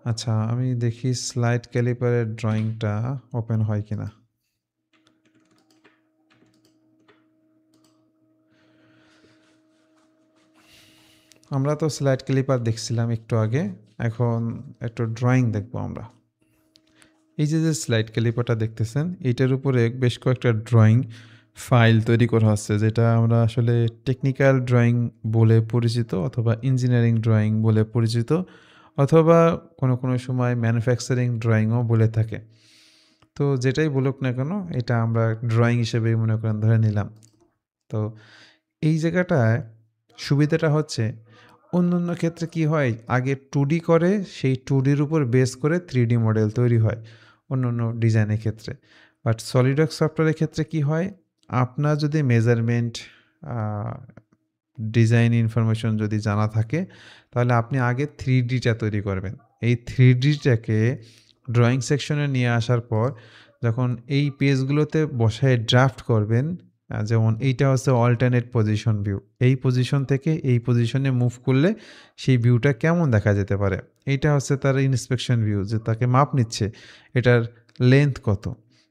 আচ্ছা, আমি দেখি স্লাইড ক্যালিপারের ড্রয়িংটা ওপেন হয় কিনা। আমরা তো স্লাইড ক্যালিপার দেখছিলাম একটু আগে। এখন একটু ড্রয়িং দেখব আমরা। এই যে স্লাইড ক্যালিপারটা দেখতেছেন এইটার উপরে বেশ কয়েকটা ড্রয়িং ফাইল তৈরি করা হচ্ছে, যেটা আমরা আসলে টেকনিক্যাল ড্রয়িং বলে পরিচিত অথবা ইঞ্জিনিয়ারিং ড্রয়িং বলে পরিচিত অথবা কোনো সময় ম্যানুফ্যাকচারিং ড্রয়িংও বলে থাকে। তো যেটাই বলুক না কেন এটা আমরা ড্রয়িং হিসেবেই মনে করেন ধরে নিলাম। তো এই জায়গাটায় সুবিধাটা হচ্ছে অন্যান্য ক্ষেত্রে কি হয়, আগে 2D করে সেই 2Dর উপর বেস করে 3D মডেল তৈরি হয় অন্যান্য ডিজাইনের ক্ষেত্রে। বাট সলিডওয়ার্কস সফটওয়্যারের ক্ষেত্রে কি হয়, আপনার যদি মেজারমেন্ট ডিজাইন ইনফরমেশন যদি জানা থাকে তাহলে আপনি আগে 3Dটা তৈরি করবেন। এই 3Dটাকে ড্রয়িং সেকশনে নিয়ে আসার পর যখন এই পেজগুলোতে বসায় ড্রাফট করবেন, যেমন এইটা হচ্ছে অল্টারনেট পজিশন ভিউ। এই পজিশন থেকে এই পজিশনে মুভ করলে সেই ভিউটা কেমন দেখা যেতে পারে। এইটা হচ্ছে তার ইন্সপেকশন ভিউ, যে তাকে মাপ নিচ্ছে এটার লেন্থ কত।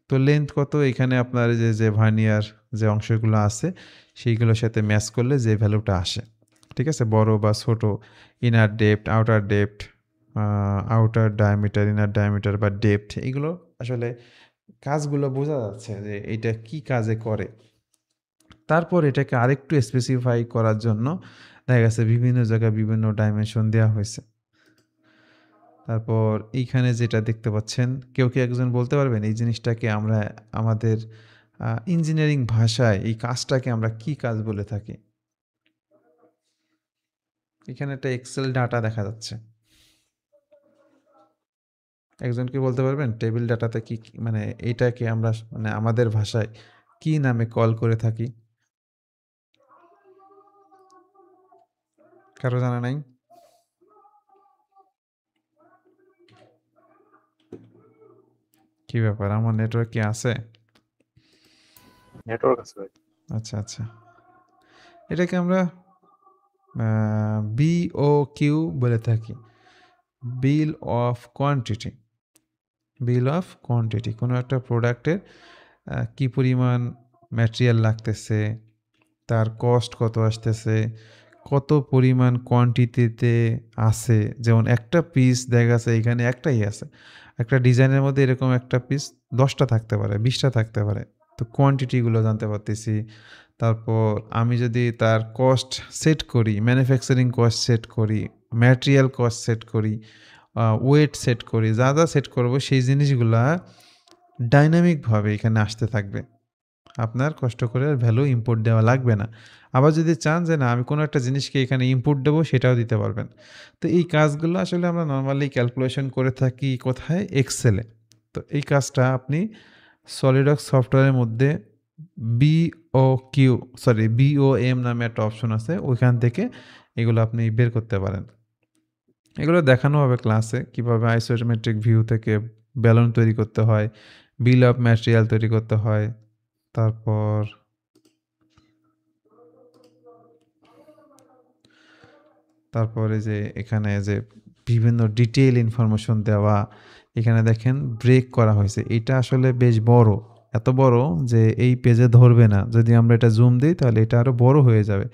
তো লেন্থ কত এখানে আপনার যে ভার্নিয়ার যে অংশগুলো আছে সেইগুলোর সাথে ম্যাচ করলে যে ভ্যালুটা আসে, ঠিক আছে, বড় বা ছোট, inner depth, outer depth, outer diameter, inner diameter বা ডেপথ, এগুলো আসলে কাজগুলো বোঝা যাচ্ছে যে এটা কি কাজে করে। তারপর এটাকে আরেকটু স্পেসিফাই করার জন্য দেখা গেছে বিভিন্ন জায়গায় বিভিন্ন ডাইমেনশন দেওয়া হয়েছে। তারপর এইখানে যেটা দেখতে পাচ্ছেন, কেউ কি একজন বলতে পারবেন এই জিনিসটাকে আমরা আমাদের ইঞ্জিনিয়ারিং ভাষায় এই কাজটাকে আমরা কি কাজ বলে থাকি? এখানে একটা এক্সেল ডাটা দেখা যাচ্ছে। একজন কি বলতে পারবেন টেবিল ডাটাতে কি মানে এইটাকে আমরা মানে আমাদের ভাষায় কি নামে কল করে থাকি? কারো জানা নাই? কি ব্যাপার, আমার নেটওয়ার্ক কি আছে? নেটওয়ার্ক আছে ভাই। আচ্ছা আচ্ছা, এটাকে আমরা বিওকিউ বলে থাকি, বিল of quantity. Bill of quantity কোনো একটা প্রোডাক্টের কি পরিমাণ ম্যাটেরিয়াল লাগতেছে, তার কস্ট কত আসতেছে, কত পরিমাণ কোয়ান্টিটিতে আছে। যেমন একটা পিস দেখা গেছে এখানে একটাই আছে, একটা ডিজাইনের মধ্যে এরকম একটা পিস 10টা থাকতে পারে, 20টা থাকতে পারে। তো কোয়ান্টিটিগুলো জানতে পারতেছি। তারপর আমি যদি তার কস্ট সেট করি, ম্যানুফ্যাকচারিং কস্ট সেট করি, ম্যাটেরিয়াল কস্ট সেট করি, ওয়েট সেট করি, যা যা সেট করব সেই জিনিসগুলা ডাইনামিকভাবে এখানে আসতে থাকবে। আপনার কষ্ট করে ভ্যালু ইনপুট দেওয়া লাগবে না। আবার যদি চান যে না আমি কোনো একটা জিনিসকে এখানে ইনপুট দেবো সেটাও দিতে পারবেন। তো এই কাজগুলো আসলে আমরা নরমালি ক্যালকুলেশন করে থাকি কোথায়? এক্সেলে। তো এই কাজটা আপনি সলিডওয়ার্কস সফটওয়্যারের মধ্যে BOM নামে একটা অপশন আছে। ওইখান থেকে এগুলো আপনি বের করতে পারেন। এগুলো দেখানো হবে ক্লাসে কিভাবে আইসোমেট্রিক ভিউ থেকে ব্যালন তৈরি করতে হয়, বিল অফ ম্যাটেরিয়াল তৈরি করতে হয়। তারপর তারপরে যে এখানে যে বিভিন্ন ডিটেইল ইনফরমেশন দেওয়া, এখানে দেখেন ব্রেক করা হয়েছে। এটা আসলে বেশ বড়। এত বড় যে এই পেজে ধরবে না। যদি আমরা এটা জুম দিই তাহলে এটা আরো বড় হয়ে যাবে।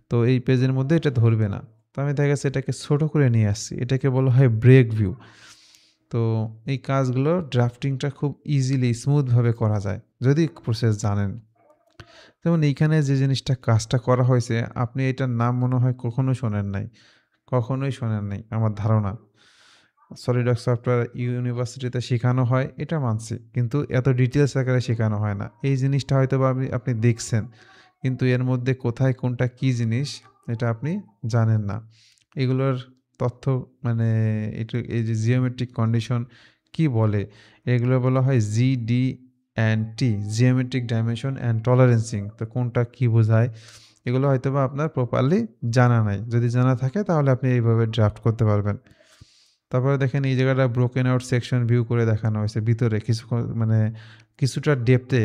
তো এই পেজের মধ্যে এটা ধরবে না। তো আমি দেখা গেছে এটাকে ছোট করে নিয়ে আসছি। এটাকে বলা হয় ব্রেক ভিউ। তো এই কাজগুলো ড্রাফটিংটা খুব ইজিলি স্মুথভাবে করা যায় যদি প্রসেস জানেন। যেমন এইখানে যে জিনিসটা কাজটা করা হয়েছে আপনি এটার নাম মনে হয় কখনো শোনেন নাই। কখনোই শোনেন নাই আমার ধারণা। সলিডওয়ার্কস সফটওয়্যার ইউনিভার্সিটিতে শেখানো হয় এটা মানছি। কিন্তু এত ডিটেইলস আকারে শেখানো হয় না। এই জিনিসটা হয়তোবা আপনি দেখছেন। কিন্তু এর মধ্যে কোথায় কোনটা কি জিনিস এটা আপনি জানেন না। এগুলোর তথ্য মানে এই যে জিওমেট্রিক কন্ডিশন কি বলে? এগুলো বলা হয় GD&T জিওমেট্রিক ডাইমেনশন অ্যান্ড টলারেন্সিং। তো কোনটা কি বোঝায়? এগুলো হয়তোবা আপনার প্রপারলি জানা নাই। যদি জানা থাকে তাহলে আপনি এইভাবে ড্রাফট করতে পারবেন। তারপরে দেখেন এই জায়গাটা ব্রোকেন আউট সেকশন ভিউ করে দেখানো হয়েছে। ভিতরে মানে কিছুটা ডেপথে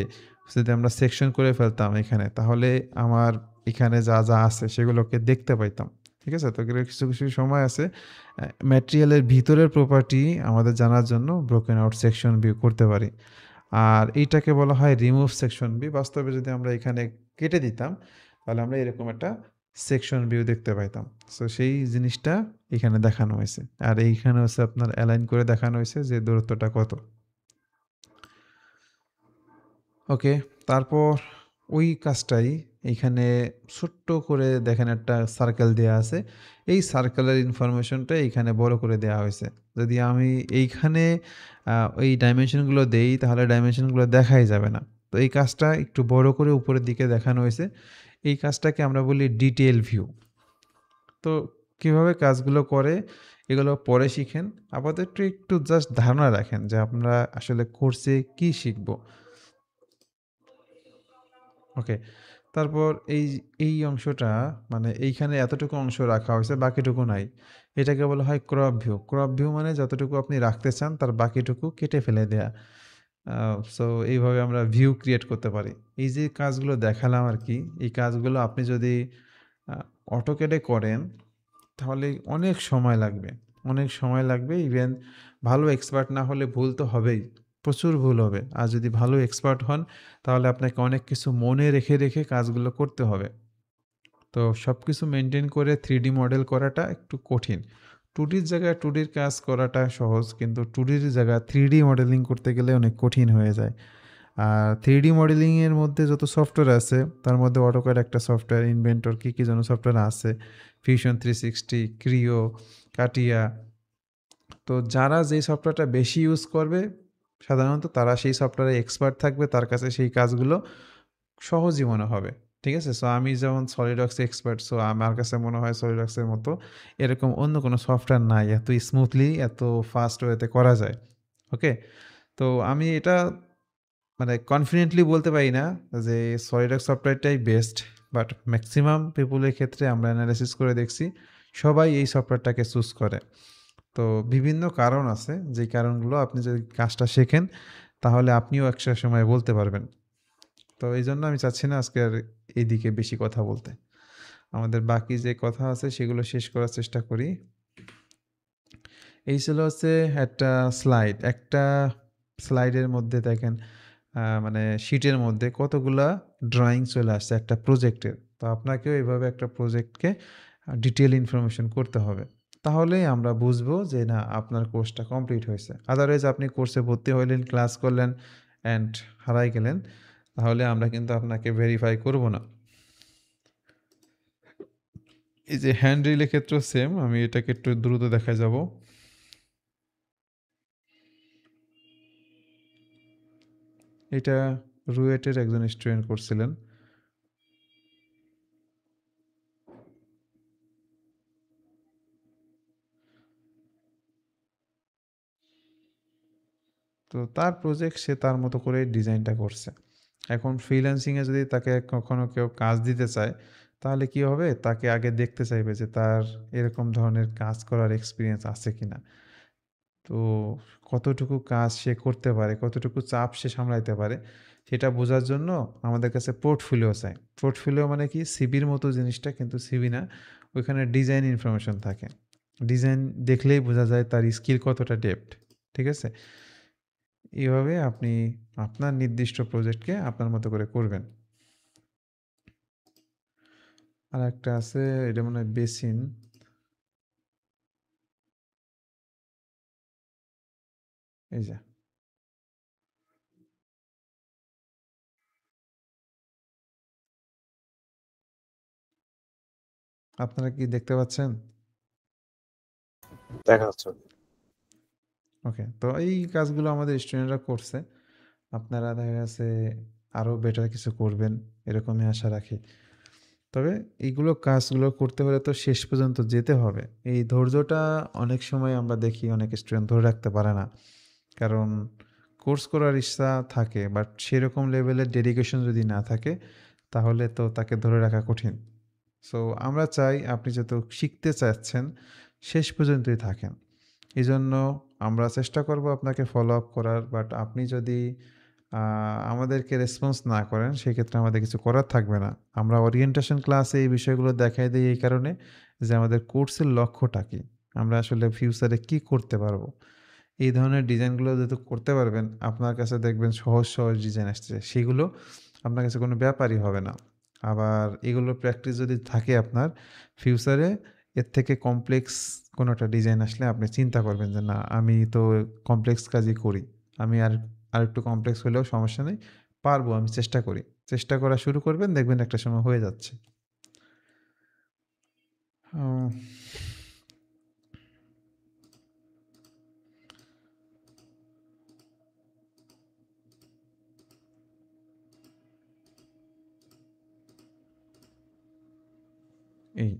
যদি আমরা সেকশন করে ফেলতাম এখানে তাহলে আমার এখানে যা আছে সেগুলোকে দেখতে পাইতাম। ঠিক আছে? তো কিছু সময় আছে ম্যাটেরিয়ালের ভিতরের প্রপার্টি আমাদের জানার জন্য ব্রোকেন আউট সেকশন ভিউ করতে পারি। আর এইটাকে বলা হয় রিমুভ সেকশন ভিউ। বাস্তবে যদি আমরা এখানে কেটে দিতাম তাহলে আমরা এরকম একটা সেকশন ভিউ দেখতে পাইতাম। সো সেই জিনিসটা এখানে দেখানো হয়েছে। আর এইখানে হচ্ছে আপনার অ্যালাইন করে দেখানো হয়েছে যে দূরত্বটা কত। ওকে, তারপর ওই কাজটাই এইখানে ছোট্ট করে দেখেন একটা সার্কেল দেয়া আছে। এই সার্কেলের ইনফরমেশনটা এইখানে বড় করে দেয়া হয়েছে। যদি আমি এইখানে ওই ডাইমেনশনগুলো দেই তাহলে ডাইমেনশনগুলো দেখাই যাবে না। তো এই কাজটা একটু বড় করে উপরের দিকে দেখানো হয়েছে। এই কাজটাকে আমরা বলি ডিটেইল ভিউ। তো কিভাবে কাজগুলো করে এগুলো পরে শিখেন। আপাতত একটু জাস্ট ধারণা রাখেন যে আমরা আসলে কোর্সে কি শিখব। ওকে। তারপর এই অংশটা মানে এইখানে এতটুকু অংশ রাখা হয়েছে, বাকিটুকু নাই। এটাকে বলা হয় ক্রপ ভিউ। ক্রপ ভিউ মানে যতটুকু আপনি রাখতে চান তার বাকিটুকু কেটে ফেলে দেয়া। সো এইভাবে আমরা ভিউ ক্রিয়েট করতে পারি। এই যে কাজগুলো দেখালাম আরকি, এই কাজগুলো আপনি যদি আ AutoCAD এ করেন তাহলে অনেক সময় লাগবে। অনেক সময় লাগবে। ইভেন ভালো এক্সপার্ট না হলে ভুল তো হবেই। প্রচুর ভুল হবে। আর যদি ভালো এক্সপার্ট হন তাহলে আপনাকে অনেক কিছু মনে রেখে কাজগুলো করতে হবে। তো সবকিছু মেইনটেইন করে 3D মডেল করাটা একটু কঠিন। 2D র জায়গায় 2D র কাজ করাটা সহজ। কিন্তু 2D র জায়গায় 3D মডেলিং করতে গেলে অনেক কঠিন হয়ে যায়। আর 3D মডেলিং এর মধ্যে যত সফটওয়্যার আছে তার মধ্যে AutoCAD একটা সফটওয়্যার, ইনভেন্টর কি যেন সফটওয়্যার আছে, Fusion 360, Creo, CATIA। তো যারা যেই সফটওয়্যারটা বেশি ইউজ করবে সাধারণত তারা সেই সফটওয়্যারে এক্সপার্ট থাকবে, তার কাছে সেই কাজগুলো সহজই মনে হবে। ঠিক আছে? সো আমি যেমন SolidWorks এক্সপার্ট, সো আমার কাছে মনে হয় SolidWorks এর মতো এরকম অন্য কোনো সফটওয়্যার নাই এত স্মুথলি এত ফাস্ট ওয়েতে করা যায়। ওকে? তো আমি এটা মানে কনফিডেন্টলি বলতে পারি না যে সলিডওয়ার্কস সফটওয়্যারটাই বেস্ট। বাট ম্যাক্সিমাম পিপলের ক্ষেত্রে আমরা এনালাইসিস করে দেখছি সবাই এই সফটওয়্যারটাকে চুজ করে। তো বিভিন্ন কারণ আছে যেই কারণগুলো আপনি যদি কাজটা শেখেন তাহলে আপনিও একটা সময় বলতে পারবেন। তো এইজন্য আমি চাচ্ছি না আজকে আর এইদিকে বেশি কথা বলতে। আমাদের বাকি যে কথা আছে সেগুলো শেষ করার চেষ্টা করি। এই ছিল হচ্ছে একটা স্লাইড। একটা স্লাইডের মধ্যে দেখেন মানে শিটের মধ্যে কতগুলা ড্রয়িং চলে আসছে একটা প্রজেক্টের। তো আপনাকেও এভাবে একটা প্রজেক্টকে ডিটেইল ইনফরমেশন করতে হবে। তাহলেই আমরা বুঝবো যে না আপনার কোর্সটা কমপ্লিট হয়েছে। আদারওয়াইজ আপনি কোর্সে ভর্তি হইলেন, ক্লাস করলেন অ্যান্ড হারাই গেলেন। তাহলে আমরা কিন্তু আপনাকে ভেরিফাই করব না। এই যে হ্যান্ড রিলের ক্ষেত্রেও সেম। আমি এটাকে একটু দ্রুত দেখায় যাব। এটা রুয়েটের একজন স্টুডেন্ট করছিলেন। তো তার প্রজেক্ট সে তার মতো করে ডিজাইনটা করছে। এখন ফ্রিল্যান্সিংয়ে যদি তাকে কখনো কেউ কাজ দিতে চায়, তাহলে কি হবে? তাকে আগে দেখতে চাইবে যে তার এরকম ধরনের কাজ করার এক্সপেরিয়েন্স আছে কিনা। তো কতটুকু কাজ সে করতে পারে, কতটুকু চাপ সে সামলাইতে পারে, সেটা বোঝার জন্য আমাদের কাছে পোর্টফোলিও চাই। পোর্টফোলিও মানে কি? সিভির মতো জিনিসটা, কিন্তু সিভি না। ওইখানে ডিজাইন ইনফরমেশন থাকে। ডিজাইন দেখলেই বোঝা যায় তার স্কিল কতটা ডেপথ। ঠিক আছে? এভাবে আপনি আপনার নির্দিষ্ট প্রজেক্টকে আপনার মতো করে করবেন। আরেকটা আছে, এটা মনে হয় বেসিন। এই যে, আপনারা কি দেখতে পাচ্ছেন? দেখা যাচ্ছে। ওকে, তো এই কাজগুলো আমাদের স্টুডেন্টরা করছে। আপনারা দেখা গেছে আরও বেটার কিছু করবেন, এরকমই আশা রাখি। তবে এইগুলো কাজগুলো করতে হলে তো শেষ পর্যন্ত যেতে হবে। এই ধৈর্যটা অনেক সময় আমরা দেখি অনেক স্টুডেন্ট ধরে রাখতে পারে না। কারণ কোর্স করার ইচ্ছা থাকে, বাট সেরকম লেভেলের ডেডিকেশন যদি না থাকে, তাহলে তো তাকে ধরে রাখা কঠিন। সো আমরা চাই আপনি যেহেতু শিখতে চাচ্ছেন, শেষ পর্যন্তই থাকেন। এজন্য আমরা চেষ্টা করব আপনাকে ফলো আপ করার, বাট আপনি যদি আমাদেরকে রেসপন্স না করেন, সেক্ষেত্রে আমাদের কিছু করার থাকবে না। আমরা ওরিয়েন্টেশন ক্লাসে এই বিষয়গুলো দেখাই দেই এই কারণে যে আমাদের কোর্সের লক্ষ্যটা কী? আমরা আসলে ফিউচারে কী করতে পারবো? এই ধরনের ডিজাইনগুলো যেহেতু করতে পারবেন, আপনার কাছে দেখবেন সহজ, সহজ ডিজাইন আসছে। সেগুলো আপনার কাছে কোনো ব্যাপারই হবে না। আবার এগুলোর প্র্যাকটিস যদি থাকে আপনার, ফিউচারে এর থেকে কমপ্লেক্স কোনো একটা ডিজাইন আসলে আপনি চিন্তা করবেন যে, "না, আমি তো কমপ্লেক্স কাজই করি। আমি আরেকটু কমপ্লেক্স হলেও সমস্যা নেই। পারবো, আমি চেষ্টা করি।" চেষ্টা করা শুরু করবেন, দেখবেন একটা সময় হয়ে যাচ্ছে। ও এই।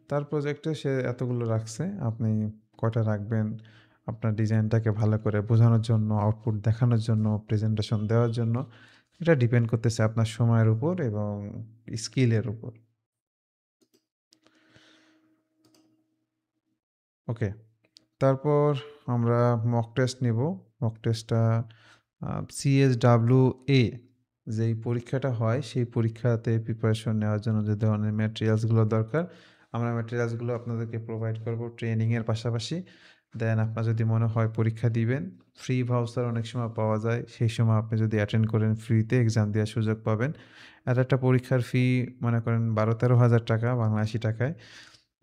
তার প্রজেক্টে সে এতগুলো রাখছে। আপনি কয়টা রাখবেন? আপনার ডিজাইনটাকে ভালো করে বোঝানোর জন্য, আউটপুট দেখানোর জন্য, প্রেজেন্টেশন দেওয়ার জন্য, এটা ডিপেন্ড করতেছে আপনার সময়ের উপর এবং স্কিলের উপর। ওকে। তারপর আমরা মক টেস্ট নিব। মক টেস্টটা CSWA যেই পরীক্ষাটা হয়, সেই পরীক্ষাতে প্রিপারেশন নেওয়ার জন্য যে ধরনের ম্যাটেরিয়ালসগুলো দরকার, আমরা ম্যাটেরিয়ালসগুলো আপনাদেরকে প্রোভাইড করব ট্রেনিংয়ের পাশাপাশি। দেন আপনার যদি মনে হয় পরীক্ষা দিবেন, ফ্রি ভাউচার অনেক সময় পাওয়া যায়। সেই সময় আপনি যদি অ্যাটেন্ড করেন, ফ্রিতে এক্সাম দেওয়ার সুযোগ পাবেন। আর একটা পরীক্ষার ফি মনে করেন ১২-১৩ হাজার টাকা বাংলাদেশী টাকায়,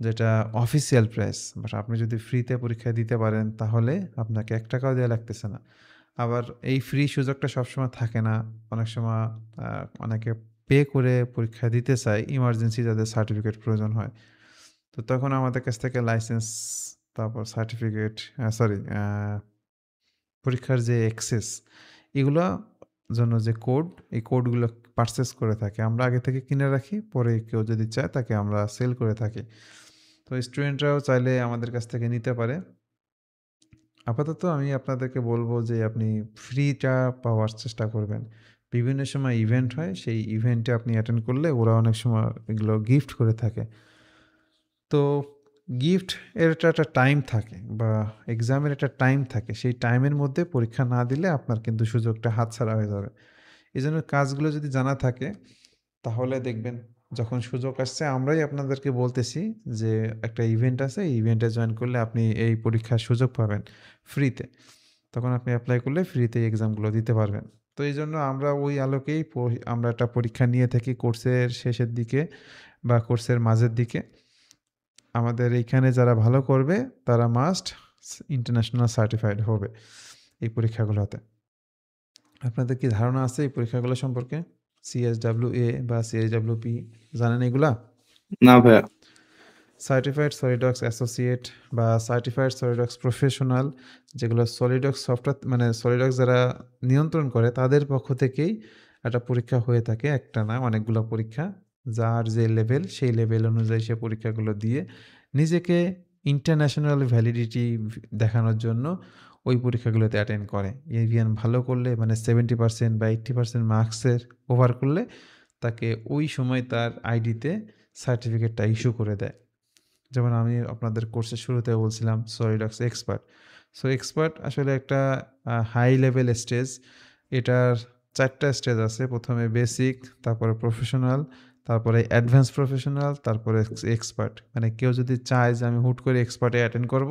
যেটা অফিসিয়াল প্রাইস। বাট আপনি যদি ফ্রিতে পরীক্ষা দিতে পারেন, তাহলে আপনাকে ৳১ দেওয়া লাগতেছে না। আবার এই ফ্রি সুযোগটা সবসময় থাকে না। অনেক সময় অনেকে পে করে পরীক্ষা দিতে চায়, ইমার্জেন্সি যাদের সার্টিফিকেট প্রয়োজন হয়। তো তখন আমাদের কাছ থেকে লাইসেন্স, তারপর সার্টিফিকেট, সরি, পরীক্ষার যে অ্যাক্সেস, এগুলা জন্য যে কোড, এই কোডগুলো পারচেজ করে থাকি। আমরা আগে থেকে কিনে রাখি, পরে কেউ যদি চায় তাকে আমরা সেল করে থাকি। তো স্টুডেন্টরাও চাইলে আমাদের কাছ থেকে নিতে পারে। আপাতত আমি আপনাদেরকে বলব যে আপনি ফ্রিটা পাওয়ার চেষ্টা করবেন। বিভিন্ন সময় ইভেন্ট হয়, সেই ইভেন্টে আপনি অ্যাটেন্ড করলে ওরা অনেক সময় এগুলো গিফট করে থাকে। তো গিফট এর একটা টাইম থাকে, বা এক্সামের একটা টাইম থাকে। সেই টাইমের মধ্যে পরীক্ষা না দিলে আপনার কিন্তু সুযোগটা হাতছাড়া হয়ে যাবে। এজন্য কাজগুলো যদি জানা থাকে, তাহলে দেখবেন যখন সুযোগ আসছে আমরাই আপনাদেরকে বলতেছি যে একটা ইভেন্ট আছে, এই ইভেন্টে জয়েন করলে আপনি এই পরীক্ষার সুযোগ পাবেন ফ্রিতে। তখন আপনি এপ্লাই করলে ফ্রিতে এক্সামগুলো দিতে পারবেন। তো এইজন্য আমরা ওই আলোকেই আমরা একটা পরীক্ষা নিয়ে থাকি কোর্সের শেষের দিকে বা কোর্সের মাঝের দিকে। আমাদের এইখানে যারা ভালো করবে তারা মাস্ট ইন্টারন্যাশনাল সার্টিফাইড হবে এই পরীক্ষাগুলোতে। আপনাদের কি ধারণা আছে এই পরীক্ষাগুলো সম্পর্কে? CSWA বা CSWP, জানেন এগুলা? না ভাইয়া। সার্টিফাইড সলিডওয়ার্কস অ্যাসোসিয়েট বা সার্টিফাইড সলিডওয়ার্কস প্রফেশনাল, যেগুলো সলিডওয়ার্কস সফটওয়্যার মানে সলিডওয়ার্কস যারা নিয়ন্ত্রণ করে তাদের পক্ষ থেকেই একটা পরীক্ষা হয়ে থাকে, একটা না অনেকগুলো পরীক্ষা। যার যে লেভেল সেই লেভেল অনুযায়ী সে পরীক্ষাগুলো দিয়ে নিজেকে ইন্টারন্যাশনাল ভ্যালিডিটি দেখানোর জন্য ওই পরীক্ষাগুলোতে অ্যাটেন্ড করে। এভিয়ান ভালো করলে মানে 70% বা 80% মার্কসের ওভার করলে তাকে ওই সময় তার আইডিতে সার্টিফিকেটটা ইস্যু করে দেয়। যেমন আমি আপনাদের কোর্সের শুরুতে বলছিলাম সলিডওয়ার্কস এক্সপার্ট। সো এক্সপার্ট আসলে একটা হাই লেভেল স্টেজ। এটার 4টা স্টেজ আছে। প্রথমে বেসিক, তারপরে প্রফেশনাল, তারপরে অ্যাডভান্স প্রফেশনাল, তারপরে এক্সপার্ট। মানে কেউ যদি চায় যে আমি হুট করে এক্সপার্টে অ্যাটেন্ড করব,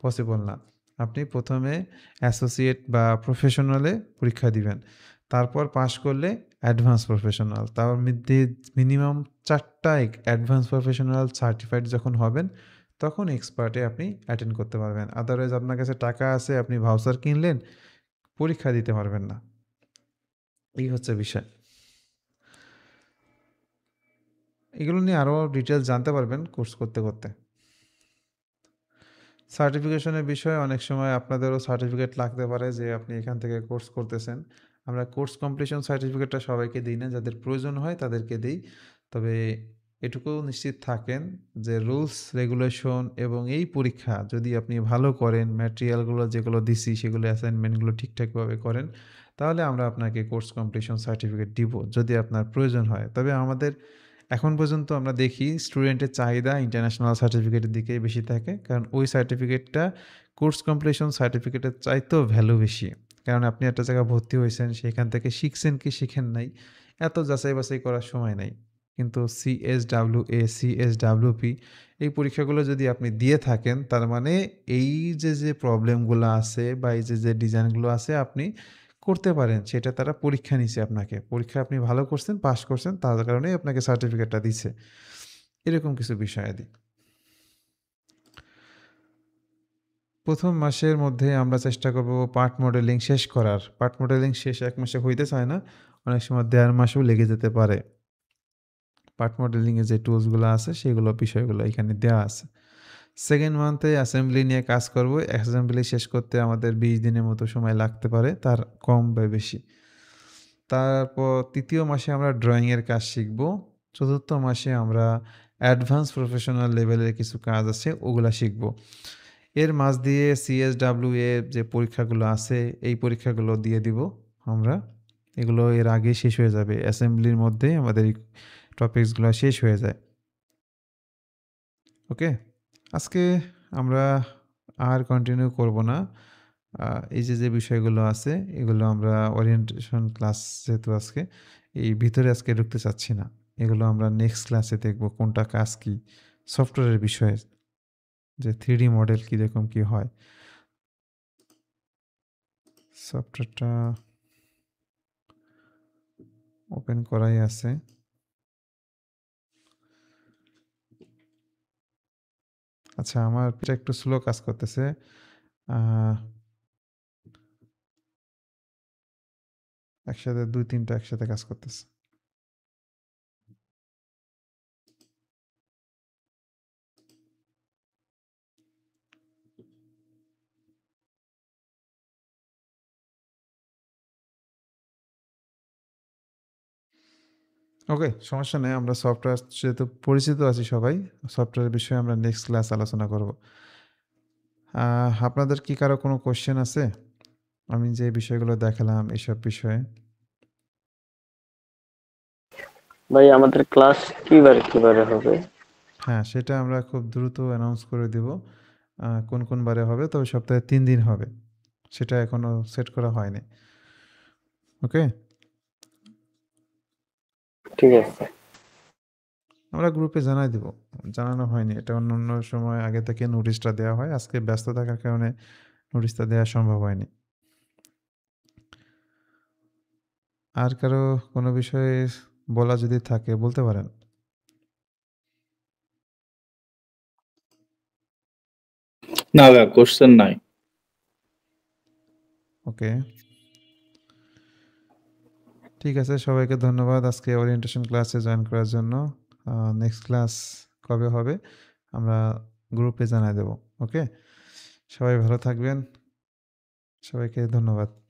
পসিবল না। আপনি প্রথমে অ্যাসোসিয়েট বা প্রফেশনালে পরীক্ষা দিবেন, তারপর পাশ করলে অ্যাডভান্স প্রফেশনাল, তার মধ্যে মিনিমাম 4টা অ্যাডভান্স প্রফেশনাল সার্টিফাইড যখন হবেন তখন এক্সপার্টে আপনি অ্যাটেন্ড করতে পারবেন। আদারওয়াইজ আপনার কাছে টাকা আছে, আপনি ভাউচার কিনলেন, পরীক্ষা দিতে পারবেন না। এই হচ্ছে বিষয়। এগুলো নিয়ে আরও ডিটেলস জানতে পারবেন কোর্স করতে করতে। সার্টিফিকেশনের বিষয়ে অনেক সময় আপনাদেরও সার্টিফিকেট লাগতে পারে যে আপনি এখান থেকে কোর্স করতেছেন। আমরা কোর্স কমপ্লিশন সার্টিফিকেটটা সবাইকে দিই না, যাদের প্রয়োজন হয় তাদেরকে দিই। তবে এটুকু নিশ্চিত থাকেন যে রুলস রেগুলেশন এবং এই পরীক্ষা যদি আপনি ভালো করেন, ম্যাটেরিয়ালগুলো যেগুলো দিছি সেগুলো অ্যাসাইনমেন্টগুলো ঠিকঠাকভাবে করেন, তাহলে আমরা আপনাকে কোর্স কমপ্লিশন সার্টিফিকেট দিব যদি আপনার প্রয়োজন হয়। তবে আমাদের এখন পর্যন্ত আমরা দেখি স্টুডেন্টের চাহিদা ইন্টারন্যাশনাল সার্টিফিকেটের দিকেই বেশি থাকে, কারণ ওই সার্টিফিকেটটা কোর্স কমপ্লিশন সার্টিফিকেটের চাইতেও ভ্যালু বেশি। কারণ আপনি একটা জায়গায় ভর্তি হয়েছেন, সেখান থেকে শিখছেন কি শিখেন নাই এত যাচাই বাছাই করার সময় নাই। কিন্তু সিএসডাব্লিউএ, সিএসডাব্লিউপি এই পরীক্ষাগুলো যদি আপনি দিয়ে থাকেন, তার মানে এই যে প্রবলেমগুলো আছে বা এই যে ডিজাইনগুলো আছে আপনি করতে পারেন, সেটা তারা পরীক্ষা নিছে আপনাকে। পরীক্ষা আপনি ভালো করছেন, পাস করছেন, তার কারণেই আপনাকে সার্টিফিকেটটা দিছে। এরকম কিছু বিষয়াদি। ১ম মাসের মধ্যে আমরা চেষ্টা করব পার্ট মডেলিং শেষ করার। পার্ট মডেলিং শেষ ১ মাসে হইতে চায় না। অনেক সময় ১.৫ মাসও লেগে যেতে পারে। পার্ট মডেলিং এর যে টুলসগুলো আছে সেগুলো বিষয়গুলো এখানে দেওয়া আছে। 2nd মান্থে অ্যাসেম্বলি নিয়ে কাজ করব। অ্যাসেম্বলি শেষ করতে আমাদের ২০ দিনের মতো সময় লাগতে পারে, তার কম বা বেশি। তারপর ৩য় মাসে আমরা ড্রয়িং এর কাজ শিখব। ৪র্থ মাসে আমরা অ্যাডভান্স প্রফেশনাল লেভেলের কিছু কাজ আছে ওগুলা শিখব। এর মাঝ দিয়ে সিএসডাব্লিউএ যে পরীক্ষাগুলো আছে এই পরীক্ষাগুলো দিয়ে দিব আমরা। এগুলো এর আগে শেষ হয়ে যাবে। অ্যাসেম্বলির মধ্যে আমাদের এই টপিকসগুলো শেষ হয়ে যায়। ওকে? আজকে আমরা আর কন্টিনিউ করব না। এই যে বিষয়গুলো আছে এগুলো আমরা ওরিয়েন্টেশন ক্লাস যেহেতু আজকে এই ভিতরে আজকে ঢুকতে চাচ্ছি না। এগুলো আমরা নেক্সট ক্লাসে দেখব কোনটা কাজ কি, সফটওয়্যারের বিষয়ে যে 3D মডেল কীরকম কী হয়। সফটওয়্যারটা ওপেন করাই আছে। আচ্ছা, আমার এটা একটু স্লো কাজ করতেছে। একসাথে ২-৩টা একসাথে কাজ করতেছে। ওকে, সমস্যা নেই। আমরা সফটওয়্যার যেহেতু পরিচিত আছি সবাই, সফটওয়্যারের বিষয়ে আমরা নেক্সট ক্লাস আলোচনা করব। আপনাদের কি কারো কোনো কোয়েশ্চেন আছে? আমি যে বিষয়গুলো দেখালাম এসব বিষয়ে। ভাই আমাদের ক্লাস কিবারে হবে? হ্যাঁ, সেটা আমরা খুব দ্রুত অ্যানাউন্স করে দিব। কোন বারে হবে, তবে সপ্তাহে ৩ দিন হবে। সেটা এখনো সেট করা হয়নি। ওকে? ঠিক আছে। আমরা গ্রুপে জানাই দিব। জানানো হয়নি। এটা অন্যান্য সময় আগে থেকে নোটিশটা দেওয়া হয়। আজকে ব্যস্ত থাকার কারণে নোটিশটা দেওয়া সম্ভব হয়নি। আর কারো কোনো বিষয়ে বলা যদি থাকে বলতে পারেন। না ভাইয়া, কোশ্চেন নাই। ওকে। ঠিক আছে, সবাইকে ধন্যবাদ আজকে ওরিয়েন্টেশন ক্লাসে জয়েন করার জন্য। নেক্সট ক্লাস কবে হবে আমরা গ্রুপে জানায় দেব। ওকে? সবাই ভালো থাকবেন। সবাইকে ধন্যবাদ।